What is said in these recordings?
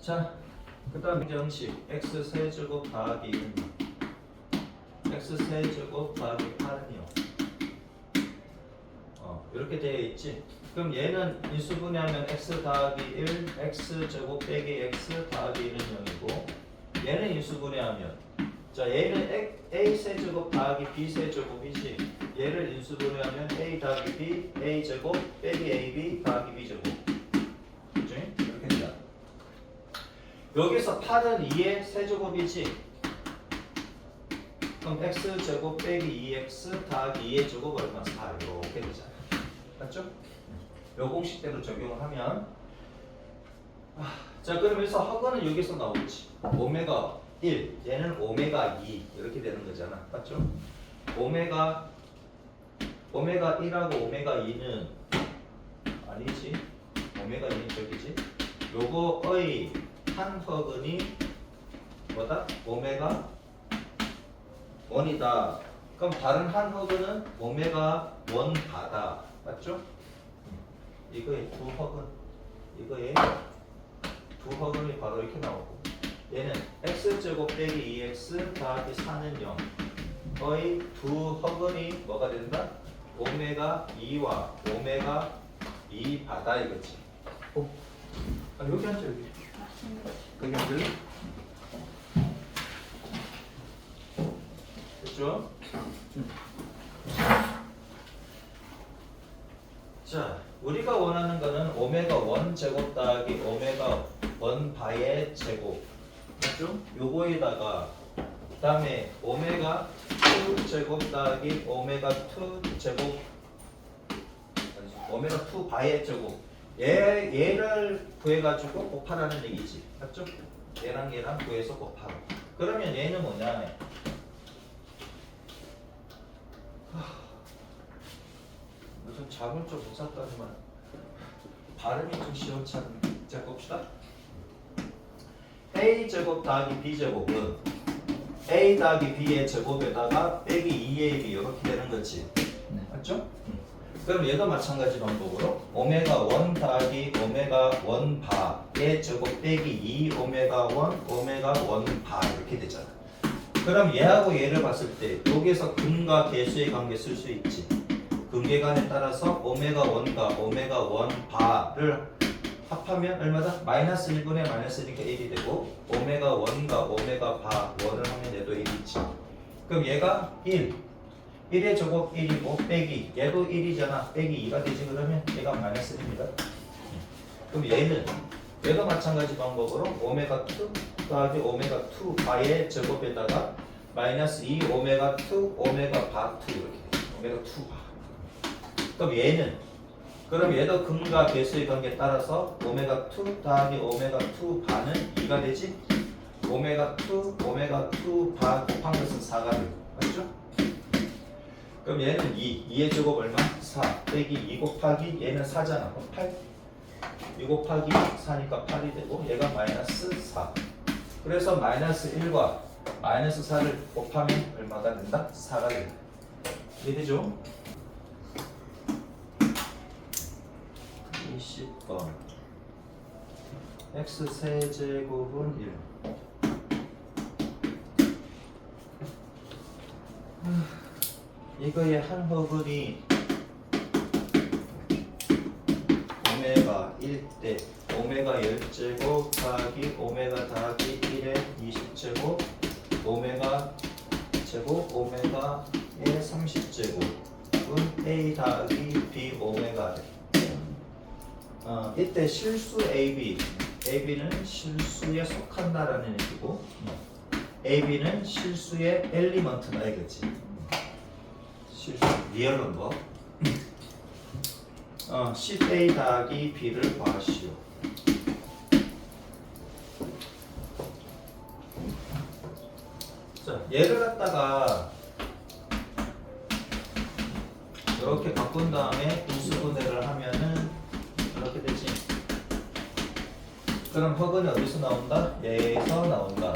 자, 그 다음 정식 x 세제곱 더하기 1은 x 세제곱 더하기 8은요 이렇게 되어 있지. 그럼 얘는 인수분해하면 x 더하기 1 x 제곱 빼기 x 더하기 1은 0이고 얘는 인수분해하면 자 얘는 a 세제곱 더하기 b 세제곱이지. 얘를 인수분해하면 a 더하기 b a 제곱 빼기 ab 더하기 b 제곱. 그죠? 이렇게 된다. 여기서 8은 2의 세제곱이지. 그럼 x제곱 빼기 2x 더하기 2의 제곱 얼마? 4 이렇게 되잖아. 맞죠? 요 공식대로 적용을 하면 자 그럼 여기서 허거는 여기서 나오지. 오메가 1 얘는 오메가 2 이렇게 되는 거잖아. 맞죠? 오메가 1하고 오메가 2는 아니지. 오메가 2는 저기지. 요거의 한 허근이 뭐다? 오메가 1이다. 그럼 다른 한 허근은 오메가 1 바다. 맞죠? 이거의 두 허근, 이거의 두 허근이 바로 이렇게 나오고 얘는 x제곱 빼기 2x 더하기 4는 0의 두 허근이 뭐가 된다? 오메가 2와 오메가 2 바다 이거지. 여기 앉아 여기. 여기 앉을래? 됐죠? 자, 우리가 원하는 거는 오메가 1 제곱 더하기 오메가 1 바의 제곱. 맞죠? 요거에다가 그 다음에 오메가 2 제곱 더하기 오메가 2 제곱 오메가 2 바의 제곱. 얘를 구해가지고 곱하라는 얘기지. 맞죠? 얘랑 얘랑 구해서 곱하라. 그러면 얘는 뭐냐? 무슨 잠을 좀 못 잤다지만 발음이 좀 시원찮은. 자 봅시다. a 제곱 더하기 b 제곱은 a 더하기 b의 제곱에다가 빼기 2ab 이렇게 되는 거지. 네. 맞죠? 그럼 얘도 마찬가지 방법으로 오메가 1 더하기 오메가 1 바의 제곱 빼기 2 오메가 1 오메가 1 바 이렇게 되잖아. 그럼 얘하고 얘를 봤을 때 여기에서 근과 계수의 관계 쓸 수 있지. 근계관에 따라서 오메가 1과 오메가 1 바를 합하면 얼마다? 마이너스 1분의 마이너스 1이니까 1이 되고 오메가 1과 오메가 바 1을 하면 얘도 1이 있지. 그럼 얘가 1의 제곱 1이고 빼기 얘도 1이잖아. 빼기 2가 되지. 그러면 얘가 마이너스 1입니다. 그럼 얘도 마찬가지 방법으로 오메가 2 더하기 오메가 2 바의 제곱에다가 마이너스 2 오메가 2 오메가 바 2 이렇게 돼. 오메가 2 바. 그럼 얘도 근과 계수의 관계에 따라서 오메가 2 더하기 오메가 2 바는 2가 되지? 오메가 2 바 곱한 것은 4가 되고. 맞죠? 그럼 얘는 2의 제곱 얼마? 4 빼기 2 곱하기 얘는 4잖아. 그럼 8 2 곱하기 4니까 8이 되고 얘가 마이너스 4. 그래서 마이너스 1과 마이너스 4를 곱하면 얼마가 된다? 4가 된다. 이해되죠? 20번 x 세제곱은 1. 이거의 한 허근이 오메가 1대 오메가 10제곱 더하기 오메가 더하기 1의 20제곱 오메가 제곱 오메가의 30제곱은 a 더하기 b 오메가 돼. 이때 실수 AB는 실수에 속한다라는 얘기고 AB는 실수의 엘리먼트다 이거지. 실수 리얼 넘버 10A 더하기 B를 구하시오. 자 얘를 갖다가 이렇게 바꾼 다음에 인수분해를 하면은 이렇게 되지. 그럼 허근이 어디서 나온다? 얘에서 나온다.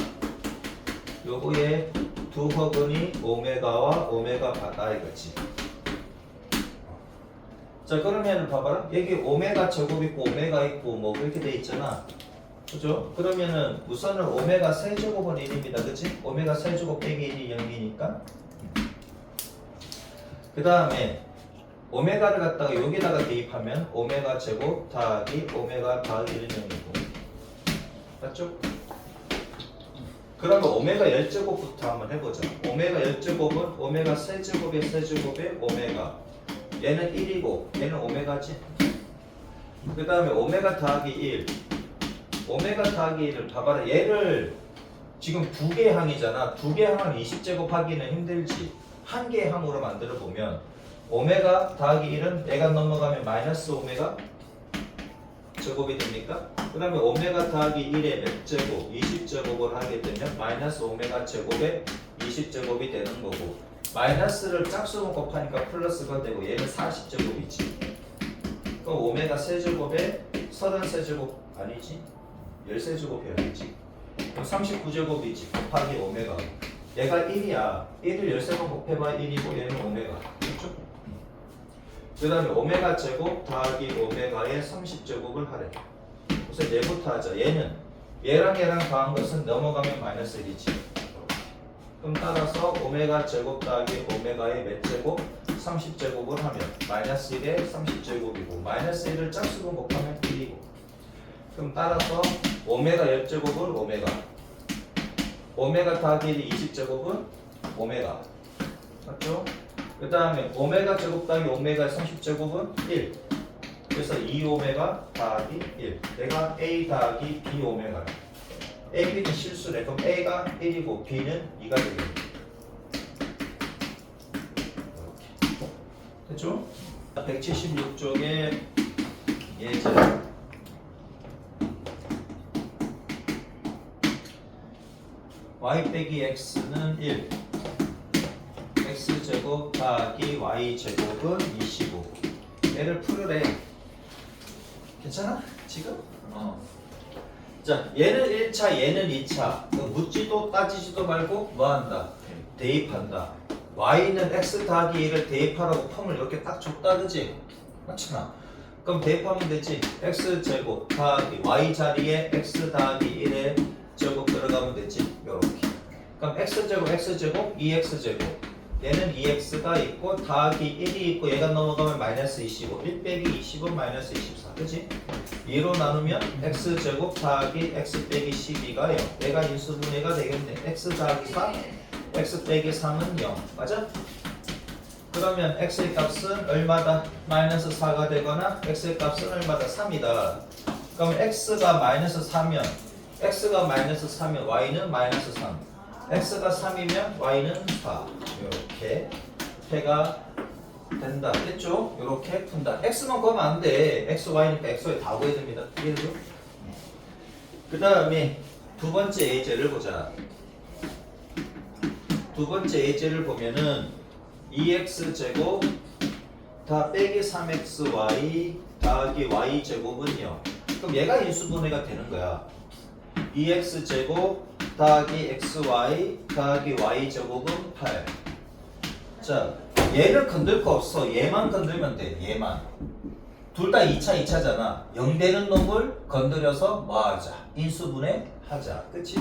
요거의 두 허근이 오메가와 오메가 바다 이거지. 자 그러면 봐봐라. 여기 오메가 제곱 있고 오메가 있고 뭐 그렇게 돼 있잖아. 그죠? 그러면은 우선은 오메가 세제곱은 1입니다. 그치? 오메가 세제곱 빼기 1이 0이니까. 그 다음에 오메가를 갖다가 여기다가 대입하면 오메가 제곱 더하기 오메가 더하기 1은 0이고. 맞죠? 그러면 오메가 10제곱부터 한번 해보자. 오메가 10제곱은 오메가 세제곱의 세제곱의 오메가. 얘는 1이고 얘는 오메가지. 그 다음에 오메가 더하기 1. 오메가 더하기 1을 봐봐라. 얘를 지금 두 개의 항이잖아. 두 개의 항을 20제곱 하기는 힘들지. 한 개의 항으로 만들어 보면 오메가 더하기 1은 얘가 넘어가면 마이너스 오메가 제곱이 됩니까? 그 다음에 오메가 더하기 1의 몇 제곱? 20제곱을 하게 되면 마이너스 오메가 제곱의 20제곱이 되는 거고, 마이너스를 짝수로 곱하니까 플러스가 되고 얘는 40제곱이지. 그럼 오메가 세제곱에 33제곱 아니지? 13제곱이어야지. 그럼 39제곱이지. 곱하기 오메가. 얘가 1이야. 1을 13번 곱해봐 1이고 얘는 오메가. 그렇죠? 그 다음에 오메가 제곱 더하기 오메가의 30제곱을 하래. 우선 얘부터 하자. 얘는 얘랑 더한 것은 넘어가면 마이너스 1이지. 그럼 따라서 오메가 제곱 더하기 오메가의 몇 제곱? 30제곱을 하면 마이너스 1의 30제곱이고 마이너스 1을 짝수로 곱하면 1이고, 그럼 따라서 오메가 10제곱은 오메가 더하기 20제곱은 오메가. 맞죠? 그 다음에 오메가 제곱 더하기 오메가 30제곱은 1. 그래서 2오메가 더하기 1. 내가 A 더하기 B 오메가. A, B는 실수래. 그럼 A가 1이고 B는 2가 되겠네. 이렇게. 됐죠? 176쪽에 예제. y 빼기 x는 1. x제곱 더하기 y제곱은 25. 얘를 풀으래. 괜찮아? 지금? 자, 얘는 1차, 얘는 2차. 묻지도 따지지도 말고 뭐한다? 대입한다. y는 x 더하기 1을 대입하라고 폼을 이렇게 딱 줬다, 그지? 맞잖아. 그럼 대입하면 되지. x제곱 더하기 y 자리에 x 더하기 1의 제곱 들어가면 되지. 요렇게. 그럼 x제곱 x제곱 2x제곱. 얘는 2x가 있고 더하기 1이 있고 얘가 넘어가면 마이너스 25. 1 빼기 20은 마이너스 24. 그치? 2로 나누면 x제곱 더하기 x 빼기 12가 0. 얘가 인수분해가 되겠네. x 더하기 4, x 빼기 3은 0. 맞아? 그러면 x의 값은 얼마다? 마이너스 4가 되거나 x의 값은 얼마다? 3이다. 그럼 x가 마이너스 4면 x가 마이너스 4면 y는 마이너스 3. x가 3이면 y는 4. 이렇게 해가 된다. 됐죠? 이렇게 푼다. x만 구하면 안 돼. x, y니까 x, y 다 구해야 됩니다. 이해되죠? 그 다음에 두 번째 예제를 보자. 두 번째 예제를 보면은 2x제곱 다 빼기 3xy 더하기 y제곱은 0. 그럼 얘가 인수분해가 되는 거야. 2x제곱 더하기 xy 더하기 y제곱은 8. 자, 얘를 건들 거 없어. 얘만 건들면 돼. 얘만. 둘 다 2차잖아. 0 되는 놈을 건드려서 뭐 하자? 인수분해 하자. 그치?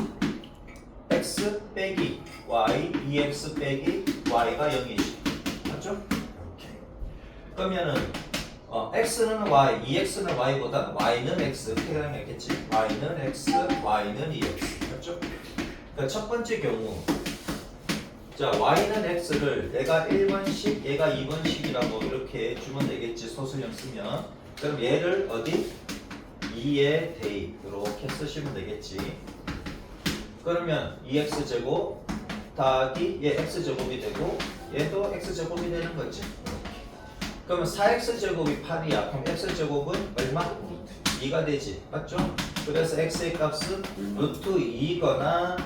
x 빼기 y, 2x 빼기 y가 0이지. 맞죠? 이렇게. 그러면은 x는 y, 2x는 y보다 y는 x. 해당했겠지? y는 x, y는 2x. 맞죠? 그러니까 첫 번째 경우, 자, y는 x를 얘가 1번씩, 얘가 2번씩이라고 이렇게 주면 되겠지. 소수형 쓰면. 그럼 얘를 어디? 2에 대입. 이렇게 쓰시면 되겠지. 그러면 2x제곱 더하기 얘 x제곱이 되고 얘도 x제곱이 되는 거지. 그러면 4x제곱이 8이야. 그럼 x제곱은 얼마? 2가 되지. 맞죠? 그래서 x의 값은 루트 2거나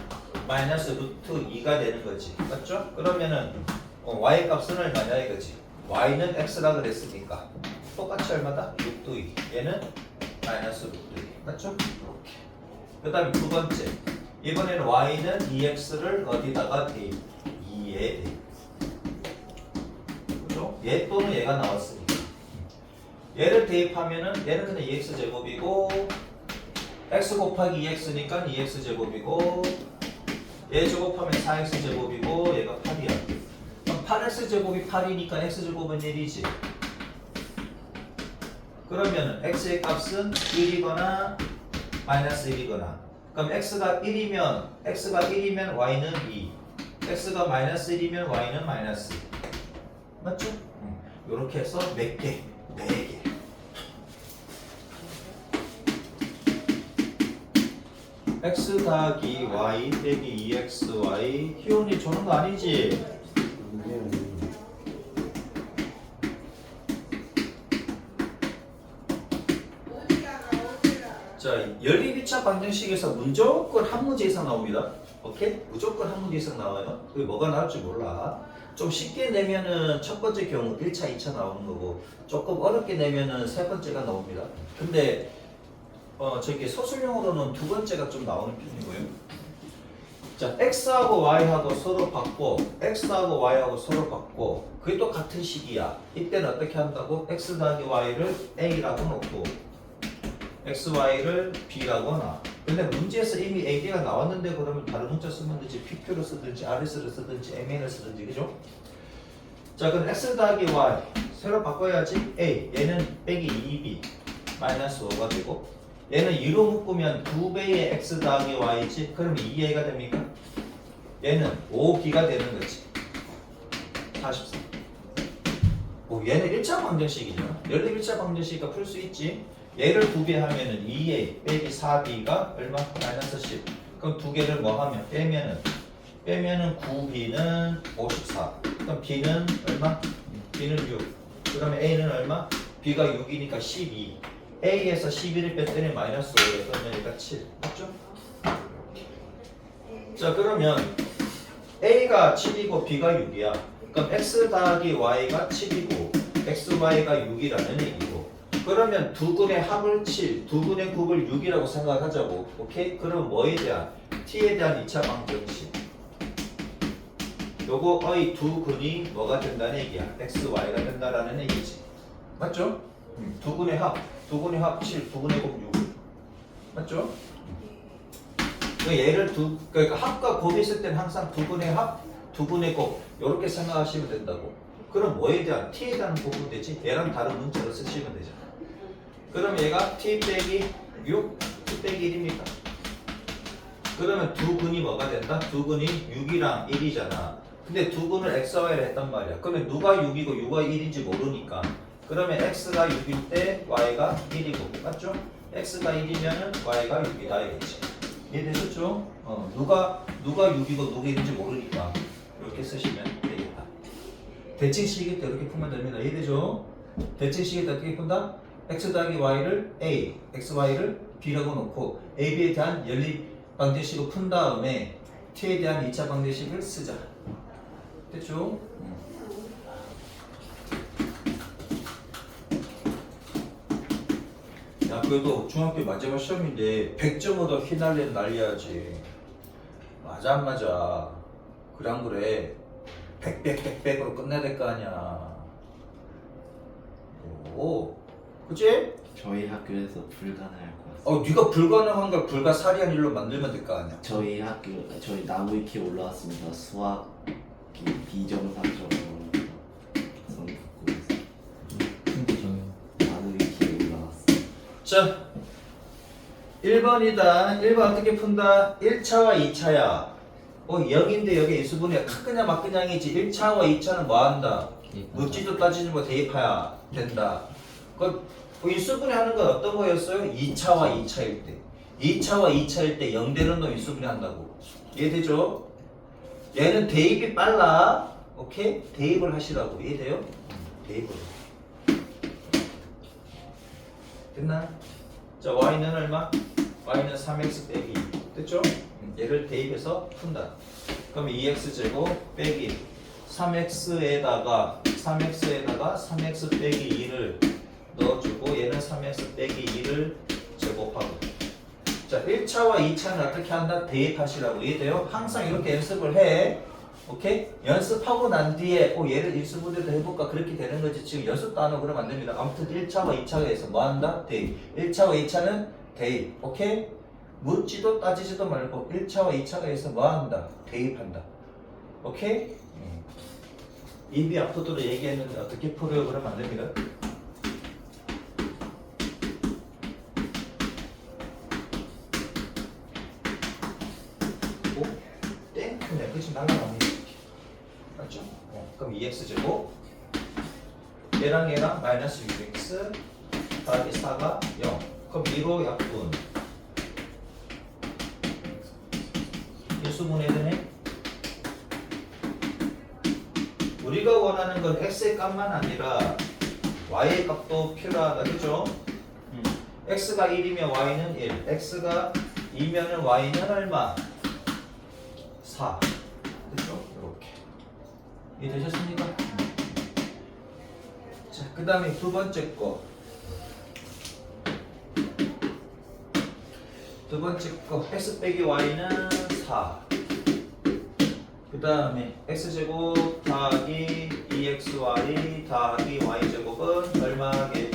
마이너스 루트 2가 되는 거지. 맞죠? 그러면은 y 값은 얼마냐 이거지. y는 x라 그랬으니까 똑같이 얼마다? 루트 2. 얘는 마이너스 루트 2. 맞죠? 이렇게. 그 다음에 두 번째. 이번에는 y는 2x를 어디다가 대입? 2에 대입. 그죠? 얘 또는 얘가 나왔으니까. 얘를 대입하면은 얘는 그냥 2x제곱이고 x 곱하기 2x니까 2x 제곱이고 얘 제곱하면 4x 제곱이고 얘가 8이야. 그럼 8x 제곱이 8이니까 x 제곱은 1이지. 그러면 x의 값은 1이거나 마이너스 1이거나. 그럼 x가 1이면 y는 2. x가 마이너스 1이면 y는 마이너스 2. 맞죠? 이렇게 해서 몇 개? 4개. x 더하기 y 빼기 2xy 희원이 주는 거 아니지? 자, 연립2차 방정식에서 무조건 한 문제 이상 나옵니다. 오케이? 무조건 한 문제 이상 나와요. 그게 뭐가 나올지 몰라. 좀 쉽게 내면은 첫 번째 경우 1차, 2차 나오는 거고 조금 어렵게 내면은 세 번째가 나옵니다. 근데 저기 서술형으로는 두 번째가 좀 나오는 편이고요. 자, x하고 y하고 서로 바꿔. x하고 y하고 서로 바꿔. 그게 또 같은 식이야. 이때는 어떻게 한다고? x 더하기 y를 a라고 놓고 xy를 b라고 놔. 근데 문제에서 이미 AB가 나왔는데 그러면 다른 문자 쓰면 되지. PQ를 쓰든지 RS를 쓰든지 MN을 쓰든지 그죠? 자, 그럼 x 더하기 y 새로 바꿔야지. A 얘는 빼기 2b 마이너스 5가 되고 얘는 2로 묶으면 2배의 x 더하기 y지. 그럼 2a가 됩니까? 얘는 5b가 되는 거지. 44. 얘는 1차 방정식이잖아. 연립 1차 방정식이니까 풀 수 있지. 얘를 2배 하면은 2a 빼기 4b가 얼마? 마이너스 10. 그럼 두 개를 뭐 하면? 빼면은 9b는 54. 그럼 b는 얼마? b는 6. 그러면 a는 얼마? b가 6이니까 12. a에서 12를 뺐더니 마이너스 5에 그러면 얘가 7. 맞죠? 자, 그러면 a가 7이고 b가 6이야. 그럼 x 더하기 y가 7이고 xy가 6이라는 얘기고. 그러면 두 근의 합을 7, 두 근의 곱을 6이라고 생각하자고. 오케이? 그럼 뭐에 대한? t에 대한 2차 방정식. 요거의 두 근이 뭐가 된다는 얘기야? x, y가 된다라는 얘기지. 맞죠? 두 근의 합 7, 두 근의 곱 6. 맞죠? 얘를 그러니까 합과 곱이 있을 때는 항상 두 근의 합, 두 근의 곱 이렇게 생각하시면 된다고. 그럼 뭐에 대한? t에 대한 부분 되지? 얘랑 다른 문자로 쓰시면 되잖아. 그럼 얘가 t 빼기 6, t 빼기 1입니까? 그러면 두 근이 뭐가 된다? 두 근이 6이랑 1이잖아. 근데 두 근을 xy를 했단 말이야. 그러면 누가 6이고 누가 1인지 모르니까. 그러면 x가 6일 때 y가 1이고. 맞죠? x가 1이면 y가 6이다 이거지. 이해되셨죠? 누가 6이고 누가 1인지 모르니까 이렇게 쓰시면 되겠다. 대칭식일 때 이렇게 풀면 됩니다. 이해되죠? 대칭식일 때 어떻게 푼다? x 더하기 y를 a, xy를 b라고 놓고 a, b에 대한 연립 방정식을 푼 다음에 t에 대한 2차 방정식을 쓰자. 됐죠? 야, 그래도 중학교 마지막 시험인데 100점 얻어 휘날리는 난리야지. 맞아 안 맞아? 그래 안 그래? 100으로 끝내야 될 거 아니야. 오, 그치? 저희 학교에서 불가능할 것 같아요. 네가 불가능한 걸 불가사리한 일로 만들면 될 거 아니야. 저희 나무 위키에 올라왔습니다. 수학이 비정상적으로 성북고에서 나무 위키에 올라왔어요. 자, 1번이다. 1번 어떻게 푼다? 1차와 2차야. 0인데 여기 인수분해 카그냐 막그냥이지. 1차와 2차는 뭐 한다? 묻지도 따지지 뭐 대입해야 된다. 인수분해 하는 건 어떤 거였어요? 2차와 2차일 때. 2차와 2차일 때 0되는 놈 인수분해 한다고. 이해되죠? 얘는 대입이 빨라. 오케이? 대입을 하시라고. 이해돼요? 대입을. 됐나? 자, y는 얼마? y는 3x 빼기 2. 됐죠? 얘를 대입해서 푼다. 그러면 2x제곱 빼기 3x에다가 3x 빼기 2를 넣어주고 얘는 3x 빼기 2를 제곱하고. 자, 1차와 2차는 어떻게 한다? 대입하시라고. 이해돼요? 항상 이렇게 연습을 해. 오케이? 연습하고 난 뒤에 얘를 일수분해도 해볼까? 그렇게 되는 거지. 지금 연습도 안 하고 그러면 안 됩니다. 아무튼 1차와 2차에서 뭐 한다? 대입. 1차와 2차는 대입. 오케이? 묻지도 따지지도 말고 1차와 2차가 있어 뭐한다? 대입한다. 오케이? 이비 앞으로도 얘기했는데 어떻게 풀어요? 그러면 안 됩니다. 오? 땡크네. 그치 날라갑니다. 맞죠? 그럼 2x제곱 얘랑 얘랑 마이너스 6x 더하기 4가 0. 그럼 2로 약분 인수분해 되네. 우리가 원하는 건 x의 값만 아니라 y의 값도 필요하다. 그죠? x가 1이면 y는 1, x가 2면은 y는 얼마? 4. 그죠? 이렇게 이해되셨습니까? 자, 그 다음에 두 번째 거. 두 번째 거 x 빼기 y는 4. 그 다음에 x제곱 더하기 2xy 더하기 y제곱은 얼마게?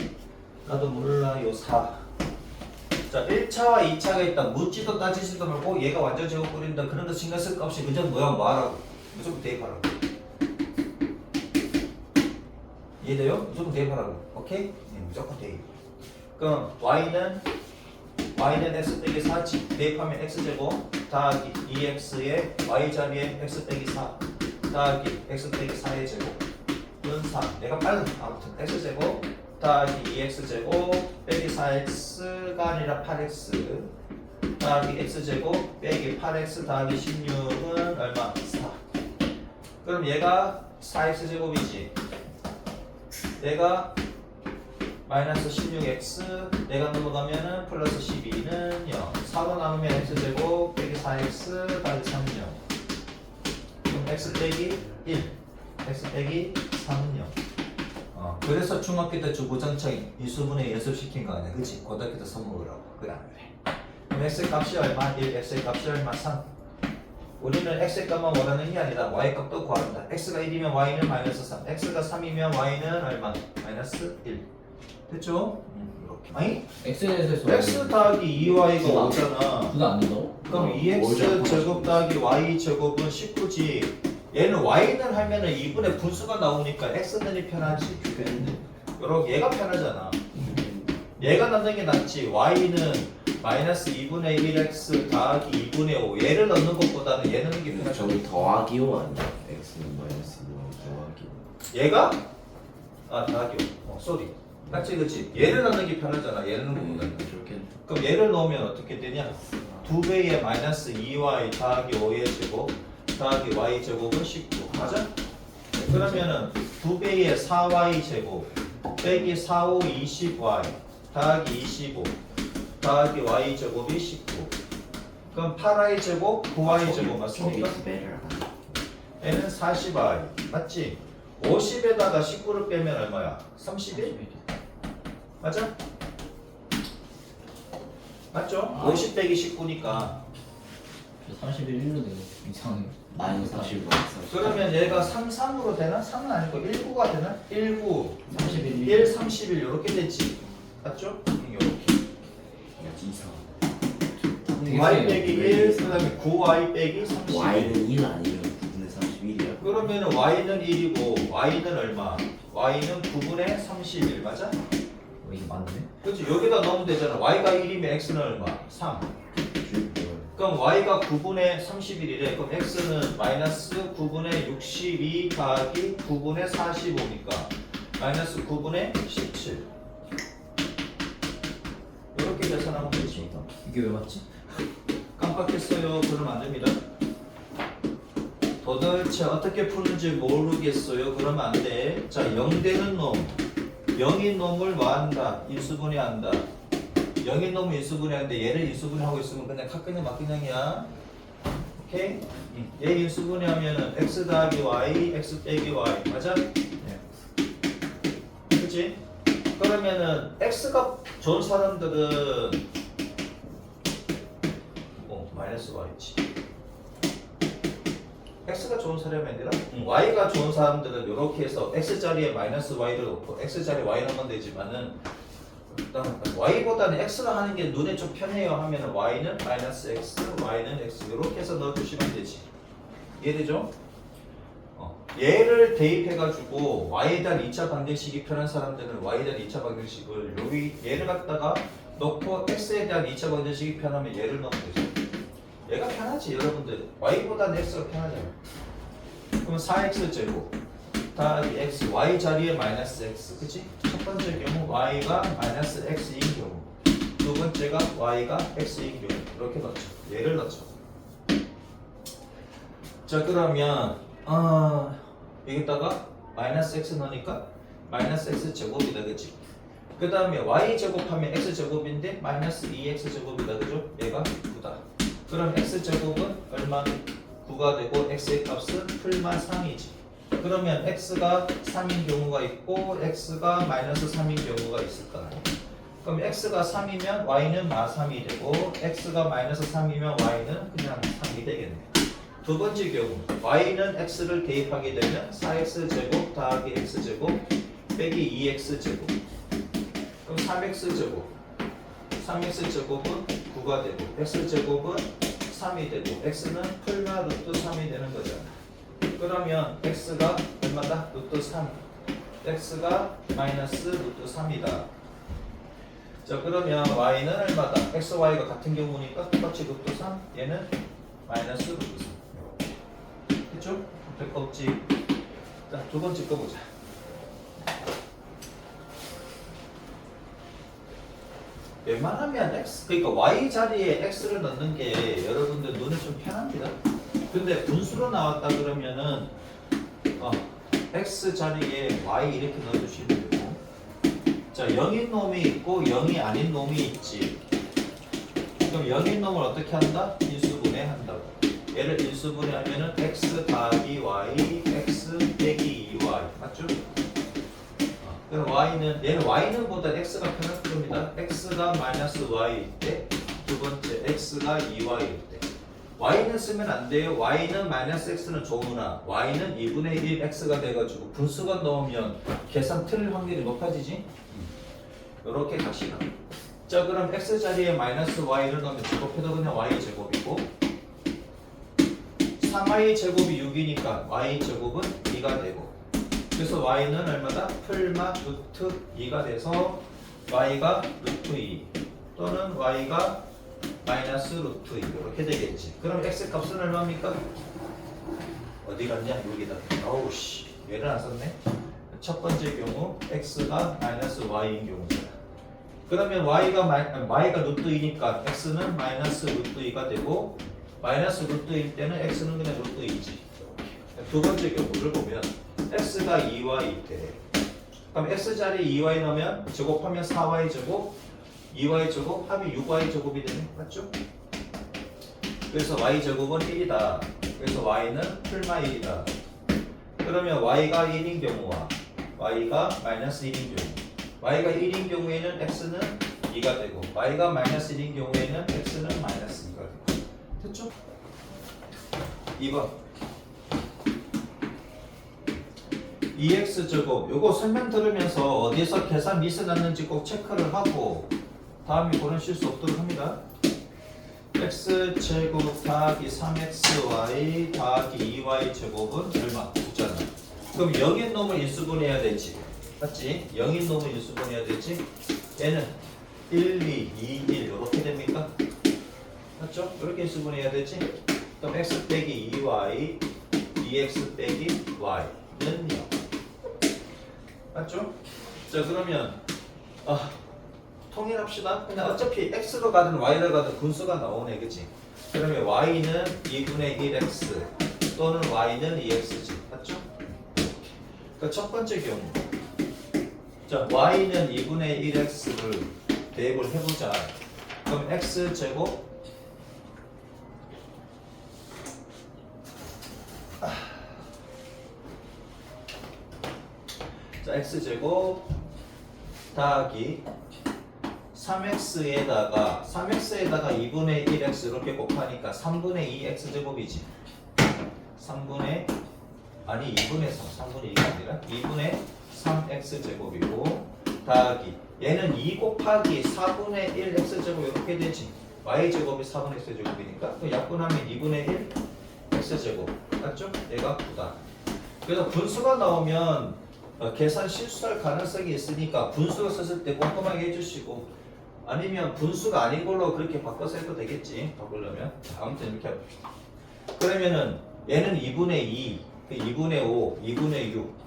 나도 몰라요. 4. 자, 1차와 2차가 있다. 묻지도 따지지도 말고 얘가 완전 제곱 뿌린다. 그런 거 신경 쓸 거 없이 그저 뭐야 뭐하라고. 무조건 대입하라고. 이해돼요? 무조건 대입하라고. 오케이? 네, 무조건 대입. 그럼 y는 x 빼기 4지. 대입하면 x제곱 더하기 2x의 y 자리에 x 빼기 4 더하기 x 빼기 4의 제곱은 4. 내가 빨리 아무튼 x제곱 더하기 2x제곱 빼기 4x가 아니라 8x 더하기 x제곱 빼기 8x 더하기 16은 얼마? 4. 그럼 얘가 4x제곱이지. 얘가 마이너스 16x 내가 넘어가면은 플러스 12는 0. 4로 나누면 x제곱 빼기 4x 더하기 3은 0. 그럼 x 빼기 1 x 빼기 3은 0. 그래서 중학교 때 주구장창 인수분해 연습시킨 거 아니야. 그치? 고등학교 때 선물이라고. 그래 안 그래? 그럼 x 값이 얼마? 1 x 값이 얼마? 3. 우리는 x 값만 원하는 게 아니라 y 값도 구한다. x가 1이면 y는 마이너스 3, x가 3이면 y는 얼마? 마이너스 1. 됐죠? 이렇게. 아니? X에 대해서 x 더하기 2y가 오잖아. 그거 안 된다고? 그럼 2x 제곱 더하기 y 제곱은 19지. 얘는 y는 하면은 2분의 분수가 나오니까 x는이 편하지. 요렇게 얘가 편하잖아. 얘가 넣는 게 낫지. y는 마이너스 2분의 1x 더하기 2분의 5 얘를 넣는 것보다는 얘 넣는 게 편하지. 저기 더하기요 아니야? x는 마이너스 2 더하기요. 얘가 더하기 5. 쏘리. 맞지 그치? 얘를 넣는 게 편하잖아. 얘를 넣는 것보다는. 그렇게 그럼 얘를 넣으면 어떻게 되냐? 2배의 마이너스 2y 더하기 5의 제곱 더하기 y 제곱은 19. 맞아? 그러면은 2배의 4y 제곱 빼기 4, 5, 20y 더하기 25 더하기 y 제곱이 19. 그럼 8y 제곱, 9y 제곱 맞습니까? 얘는 40y 맞지? 50에다가 19를 빼면 얼마야? 31? 맞아? 맞죠? 50 빼기 19니까 31일로 되고 이상해. 마이너스 40. 그러면 얘가 33으로 되나? 3은 아니고 19가 되나? 19, 31일. 1, 31 이렇게 됐지 맞죠? 이렇게 이상. y 빼기 1, 그 다음에 9y 빼기 31 y는 1 아니면 9분의 31이야. 그러면 y는 1이고 y는 얼마? y는 9분의 31 맞아? 이게 맞네? 그렇지 여기다 넣으면 되잖아. y가 1이면 x는 얼마? 3. 그럼 y가 9분의 31이래. 그럼 x는 마이너스 9분의 62 더하기 9분의 45니까 마이너스 9분의 17 이렇게 계산하면 되지. 이게 왜 맞지? 깜빡했어요. 그러면 안 됩니다. 도대체 어떻게 푸는지 모르겠어요. 그러면 안 돼. 자, 0 되는 놈 0인 놈을 뭐한다? 인수분해한다. 0인 놈을 인수분해하는데 얘를 인수분해하고 있으면 그냥 카그냥 막그냥이야. 오케이? 얘 인수분해하면은 x 더하기 y, x 빼기 y 맞아? 그치? 그러면은 x가 좋은 사람들은 마이너스 y지. x가 좋은 사람이 아니라 y가 좋은 사람들은 이렇게 해서 x 자리에 마이너스 y를 놓고 x 자리에 y 넣으면 되지만은 일단 y보다는 x가 하는 게 눈에 좀 편해요 하면 y는 마이너스 x, y는 x 이렇게 해서 넣어주시면 되지. 이해되죠? 얘를 대입해가지고 y에 대한 2차 방정식이 편한 사람들은 y에 대한 2차 방정식을 여기 얘를 갖다가 넣고 x에 대한 2차 방정식이 편하면 얘를 넣으면 되죠. 얘가 편하지 여러분들. y보다는 x가 편하잖아요. 그럼 4x 제곱 더하기 x, y 자리에 마이너스 x, 그치? 첫 번째 경우 y가 마이너스 x인 경우, 두 번째가 y가 x인 경우 이렇게 넣죠. 얘를 넣죠. 자 그러면 여기다가 마이너스 x 넣으니까 마이너스 x 제곱이다, 그치? 그 다음에 y 제곱하면 x 제곱인데 마이너스 2x 제곱이다, 그죠? 얘가 9다. 그럼 x 제곱은 얼마? 9가 되고 x의 값은 풀만 3이지. 그러면 x가 3인 경우가 있고 x가 마이너스 3인 경우가 있을까? 그럼 x가 3이면 y는 마3이 되고 x가 마이너스 3이면 y는 그냥 3이 되겠네. 두 번째 경우 y는 x를 대입하게 되면 4x제곱 더하기 x제곱 빼기 2x제곱, 그럼 3x제곱, 3x제곱은 9가 되고 x제곱은 3이 되고 x는 풀마 루트 3이 되는 거잖아. 그러면 x가 얼마다? 루트 3. x가 마이너스 루트 3이다. 자 그러면 y는 얼마다? x, y가 같은 경우니까 똑같이 루트 3, 얘는 마이너스 루트 3. 됐죠? 될 거 없지? 자 두 번째 거 보자. 웬만하면 x, 그러니까 y 자리에 x를 넣는 게 여러분들 눈에 좀 편합니다. 근데 분수로 나왔다 그러면은 x 자리에 y 이렇게 넣어주시면 되고, 자 0인 놈이 있고 0이 아닌 놈이 있지. 그럼 0인 놈을 어떻게 한다? 인수분해 한다고. 얘를 인수분해 하면은 x 더하기 y, x 빼기 2y 맞죠? 그럼 y는, 얘는 y는 보다 x가 편할 겁니다. x가 마이너스 y일 때, 두 번째 x가 2y일 때. y는 쓰면 안 돼요. y는 마이너스 x는 좋으나 y는 2분의 1 x가 돼가지고 분수가 넣으면 계산 틀릴 확률이 높아지지. 이렇게 갑시다. 자 그럼 x 자리에 마이너스 y를 넣으면 제곱해도 그냥 y 제곱이고, 3y 제곱이 6이니까 y 제곱은 2가 되고, 그래서 y는 얼마다? 풀마 루트 2가 돼서 y가 루트 2 또는 y가 마이너스 루트 2 이렇게 되겠지. 그럼 x 값은 얼마입니까? 어디 갔냐? 여기다. 어우 씨, 얘를 안 썼네. 첫 번째 경우 x가 마이너스 y인 경우잖아. 그러면 y가 루트 2니까 x는 마이너스 루트 2가 되고, 마이너스 루트 1 때는 x는 그냥 루트 2지. 두 번째 경우를 보면 x가 2y 때, 그럼 x 자리에 2y 넣으면 제곱하면 4y 제곱, 2y 제곱 합이 6y 제곱이 되네. 맞죠? 그래서 y 제곱은 1이다. 그래서 y는 풀마 1이다. 그러면 y가 1인 경우와 y가 마이너스 1인 경우, y가 1인 경우에는 x는 2가 되고, y가 마이너스 1인 경우에는 x는 마이너스 2가 되고. 됐죠? 2번 2x제곱, 요거 설명 들으면서 어디서 계산 미스 났는지 꼭 체크를 하고 다음에 그런 실수 없도록 합니다. x제곱 더하기 3xy 더하기 2y 제곱은 얼마? 9잖아. 그럼 0인 놈을 인수분해야 되지. 맞지? 0인 놈을 인수분해야 되지. 얘는 1, 2, 2, 1 이렇게 됩니까? 맞죠? 이렇게 인수분해야 되지. 그럼 x 빼기 2y 2x 빼기 y는 0. 맞죠? 자 그러면 통일합시다. 그냥 어차피 x로 가든 y로 가든 분수가 나오네, 그치? 그러면 y는 2분의 1x 또는 y는 2x지. 맞죠? 그 첫 번째 경우, 자 y는 2분의 1x를 대입을 해보자. 그럼 x제곱 자 x제곱 더하기 3x에다가 2분의 1x 이렇게 곱하니까 3분의 2x제곱이지. 2분의 3, 3분의 2가 아니라 2분의 3x제곱이고, 더하기 얘는 2 곱하기 4분의 1 x제곱 이렇게 되지. y제곱이 4분의 x제곱이니까 그 약분하면 2분의 1 x제곱 맞죠? 얘가 9다. 그래서 분수가 나오면 계산 실수할 가능성이 있으니까 분수를 썼을 때 꼼꼼하게 해주시고 아니면 분수가 아닌 걸로 그렇게 바꿔서 해도 되겠지. 바꾸려면 아무튼 이렇게 해봅시다. 그러면은 얘는 2분의 2, 2분의 5, 2분의 6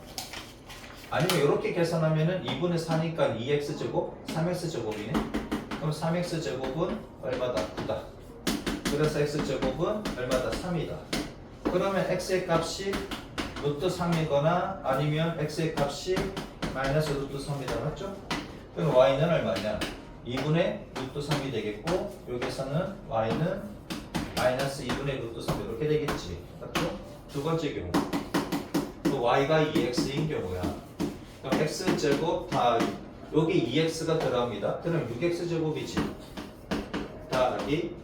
아니면 이렇게 계산하면은 2분의 4니까 2x제곱, 3x제곱이네. 그럼 3x제곱은 얼마다? 9다. 그래서 x제곱은 얼마다? 3이다. 그러면 x의 값이 루트 3이거나 아니면 x의 값이 마이너스 루트 3이다. 맞죠? 그럼 y는 얼마냐? 2분의 루트 3이 되겠고 여기서는 y는 마이너스 2분의 루트 3 이렇게 되겠지. 맞죠? 두 번째 경우 또 y가 2x인 경우야. 그럼 x제곱 더하기 여기 2x가 들어갑니다. 그럼 6x제곱이지. 더하기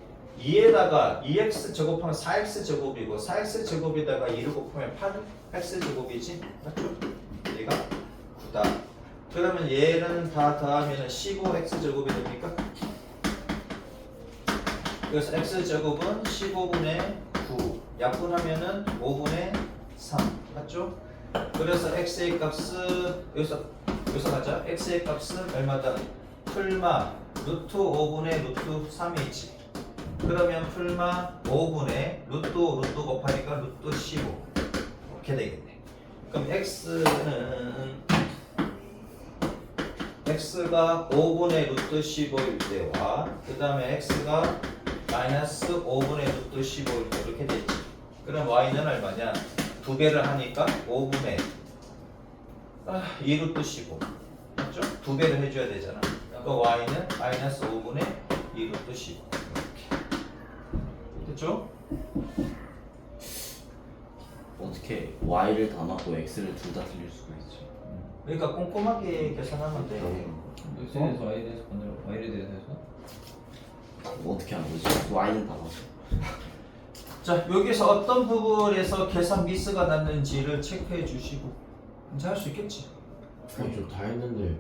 2에다가 2x 제곱하면 4x 제곱이고 4x 제곱에다가 2를 곱하면 8x 제곱이지. 맞죠? 얘가 9다. 그러면 얘는 다 더하면 15x 제곱이 됩니까? 그래서 x 제곱은 15분의 9 약분하면은 5분의 3 맞죠? 그래서 x의 값은 여기서 가자. x의 값은 얼마다? 풀마 루트 5분의 루트 3이지. 그러면 풀마 5분의 루트 곱하니까 루트 15 이렇게 되겠네. 그럼 x가 5분의 루트 15일 때와 그 다음에 x가 마이너스 5분의 루트 15일 때 이렇게 되지. 그럼 y는 얼마냐? 두 배를 하니까 5분의 2 루트 15 맞죠? 두 배를 해줘야 되잖아. 그러니까 y는 마이너스 5분의 2 루트 15 이렇게 됐죠? 어떻게 y를 다 맞고 x를 둘 다 틀릴 수가 있지? 그러니까 꼼꼼하게 계산하면 돼. x에 대해서 y에 대해서 건드려 y에 대해서 해서 어떻게 하는 거지? y는 다 맞아. 자, 여기서 어떤 부분에서 계산 미스가 났는지를 체크해 주시고 이제 할 수 있겠지? 아니 저다 했는데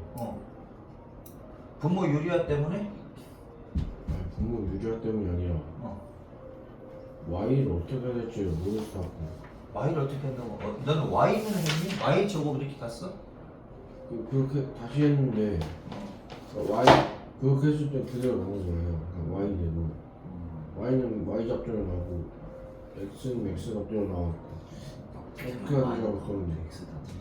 분모 유리화 때문에? 아니, 분모 유리화 때문이 아니라 어. y를 어떻게 해야 될지 모르겠어갖고 y를 어떻게 한다고? 너는 y는 했니? y 제곱 이렇게 갔어? 그렇게 다시 했는데 y 그렇게 했을 때 그대로 나온 거예요. 그러니까 y대로 y는 y 잡전을 나오고 x는 x 잡전을 나왔고 어떻게 하는 줄 알았었는데 x 다 틀려.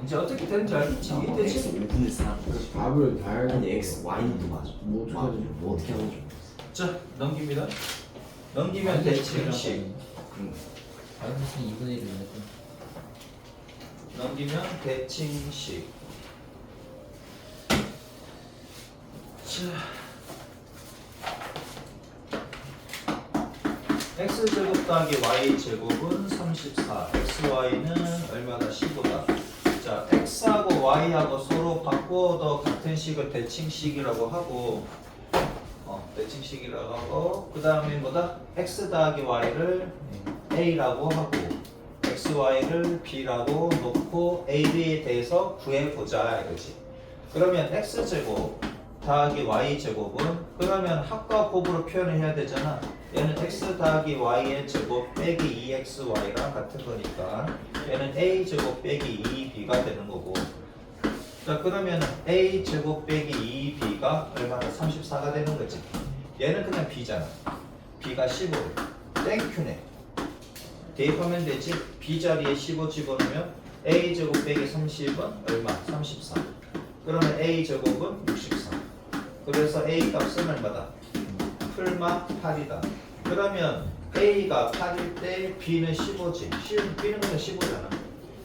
이제 어떻게 되는지 알겠지? x 이해되지? 5분의 4. 답을 다 해야 아니 돼. x y는 또 맞아. 뭐 어떻게 하지? 뭐 어떻게 하는 줄. 자, 넘깁니다. 넘기면 대칭식. 마이너스 2분의 1을 내고 넘기면 대칭식. 자, x제곱 더하기 y제곱은 34 xy는 얼마나 15다. 자, x하고 y하고 서로 바꿔도 같은 식을 대칭식이라고 하고 대칭식이라고 하고 그 다음에 뭐다? x 더하기 y를 a라고 하고 xy를 b라고 놓고 a, b에 대해서 구해보자 이거지. 그러면 x제곱 더하기 y제곱은 그러면 합과 곱으로 표현을 해야 되잖아. 얘는 x 더하기 y의 제곱 빼기 2xy랑 같은 거니까 얘는 a제곱 빼기 2b가 되는 거고. 자, 그러면 a제곱 빼기 2b가 얼마나 34가 되는 거지. 얘는 그냥 b잖아. b가 15래. 땡큐네. 대입하면 되지. b 자리에 15 집어넣으면 a제곱 빼기 30은 얼마? 34. 그러면 a제곱은 64. 그래서 a 값은 얼마다? 풀마 8이다. 그러면 a가 8일 때 b는 15지. b는 그냥 15잖아.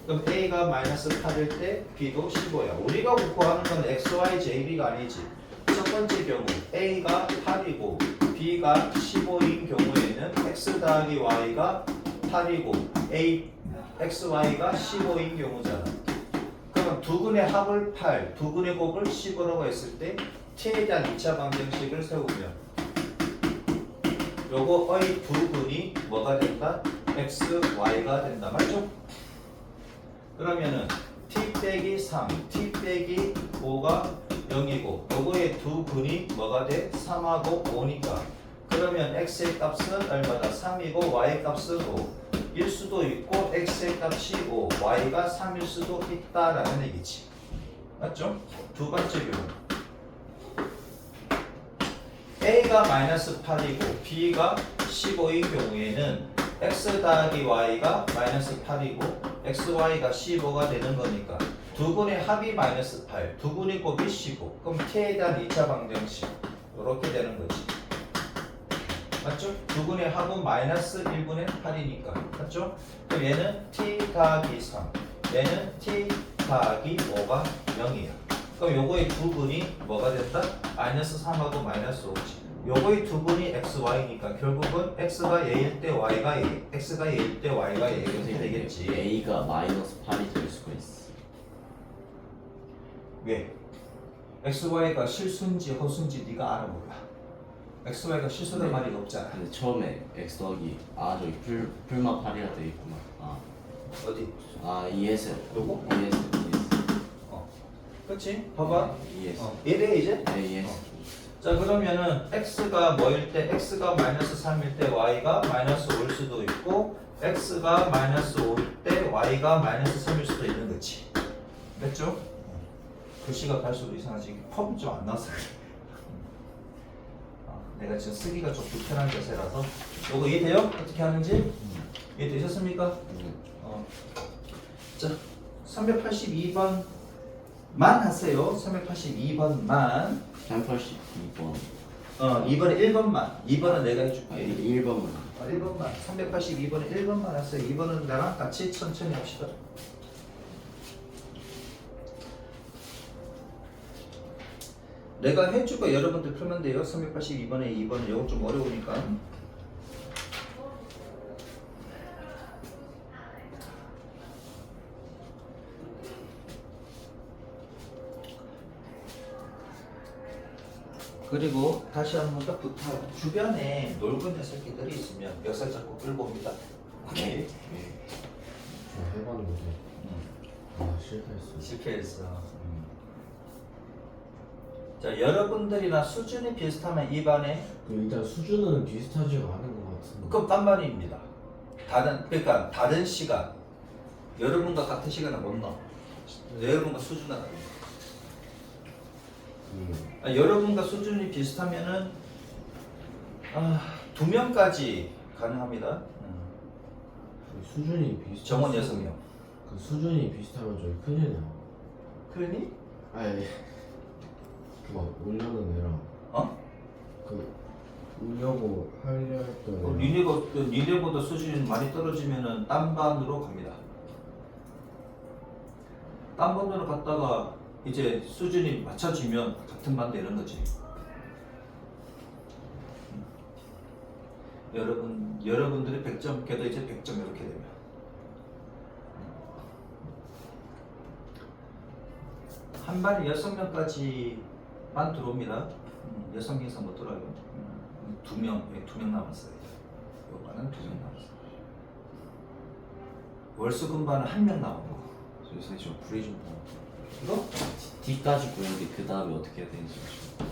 그럼 a가 마이너스 8일 때 b도 15야. 우리가 구하는 건 x, y, j, b가 아니지. 첫 번째 경우 a가 8이고 b가 15인 경우에는 x 더하기 y가 8이고 a, x, y가 15인 경우잖아. 그럼 두근의 합을 8, 두근의 곱을 15라고 했을 때 t에 대한 2차 방정식을 세우면 요거의 두근이 뭐가 된다? x, y가 된다. 맞죠? 그러면은 t 빼기 3, t 빼기 5가 0이고 요거의 두 근이 뭐가 돼? 3하고 5니까 그러면 x의 값은 얼마다? 3이고 y의 값은 5 일 수도 있고 x의 값이 5, y가 3일 수도 있다라는 얘기지. 맞죠? 두 번째 경우 a가 마이너스 8이고 b가 15인 경우에는 x 더하기 y가 마이너스 8이고 xy가 15가 되는 거니까 두 분의 합이 마이너스 8, 두 분의 곱이 15. 그럼 t에 대한 2차 방정식 이렇게 되는 거지. 맞죠? 두 분의 합은 마이너스 1분의 8이니까 맞죠? 그럼 얘는 t 더하기 3, 얘는 t 더하기 5가 0이야. 그럼 요거의 두 분이 뭐가 됐다? 마이너스 3하고 마이너스 5지. 요거의 두 분이 xy니까 결국은 x가 얘일 때 y가 얘, x가 얘일 때 y가 얘 이렇게 되겠지. a가 마이너스 8이 될 수가 있어. 왜? xy가 실수인지 허수인지 네가 알아보라. xy가 실수란 말이 없잖아. 근데 처음에 x 더하기 저기 풀마 8이라 되어 있구나. 어디? ES 요거? ES 그렇지? 봐봐. ES 이래 이제? ES 자 그러면은 x가 뭐일 때 x가 마이너스 3일 때 y가 마이너스 5일 수도 있고 x가 마이너스 5일 때 y가 마이너스 3일 수도 있는 거지. 됐죠? 글씨가 갈수록 이상하지. 폼이 좀 안 나와서 그래. 내가 지금 쓰기가 좀 불편한 자세라서 요거 이해돼요? 어떻게 하는지? 이해되셨습니까? 자 382번만 하세요. 382번만 382번 2번에 1번만 2번은 내가 해줄게. 1번만 1번만 382번에 1번만 하세요. 2번은 나랑 같이 천천히 합시다. 내가 해주고 여러분들 풀면 돼요. 382번에 2번은 이거 좀 어려우니까. 그리고 다시 한 번 더 부탁. 주변에 놀고 있는 새끼들이 있으면 멱살 잡고 끌고 옵니다. 오케이. 저 해봤는데 실패했어. 실패했어. 자, 여러분들이나 수준이 비슷하면 이 반에 일단 수준은 비슷하지가 않은 것 같은데. 그럼 딴 반입니다. 그러니까 다른 시간. 여러분과 같은 시간을 못 넣어. 여러분과 수준은 다릅니다. 여러분과 수준이 비슷하면은 2명까지 가능합니다. 수준이 비슷. 정원 6명. 그 수준이 비슷하면 저희 큰일이야. 그러니? 아니 그거 올려는 애랑 그 올려고 하려 했던 애랑 니네보다 수준이 많이 떨어지면은 딴 반으로 갑니다. 딴 반으로 갔다가 이제 수준이 맞춰지면 같은 반 되는 거지. 여러분들이 100점, 걔도 이제 100점 이렇게 되면. 한 반에 6명까지만 들어옵니다. 6명 이상 못 들어요. 2명 남았어요. 요 반은 2명 남았어요. 월수금반은 1명 남았고. 선생님 저 불이 좀 봐. 이거? D까지 구했는데 그 다음에 어떻게 해야 되는지 좀.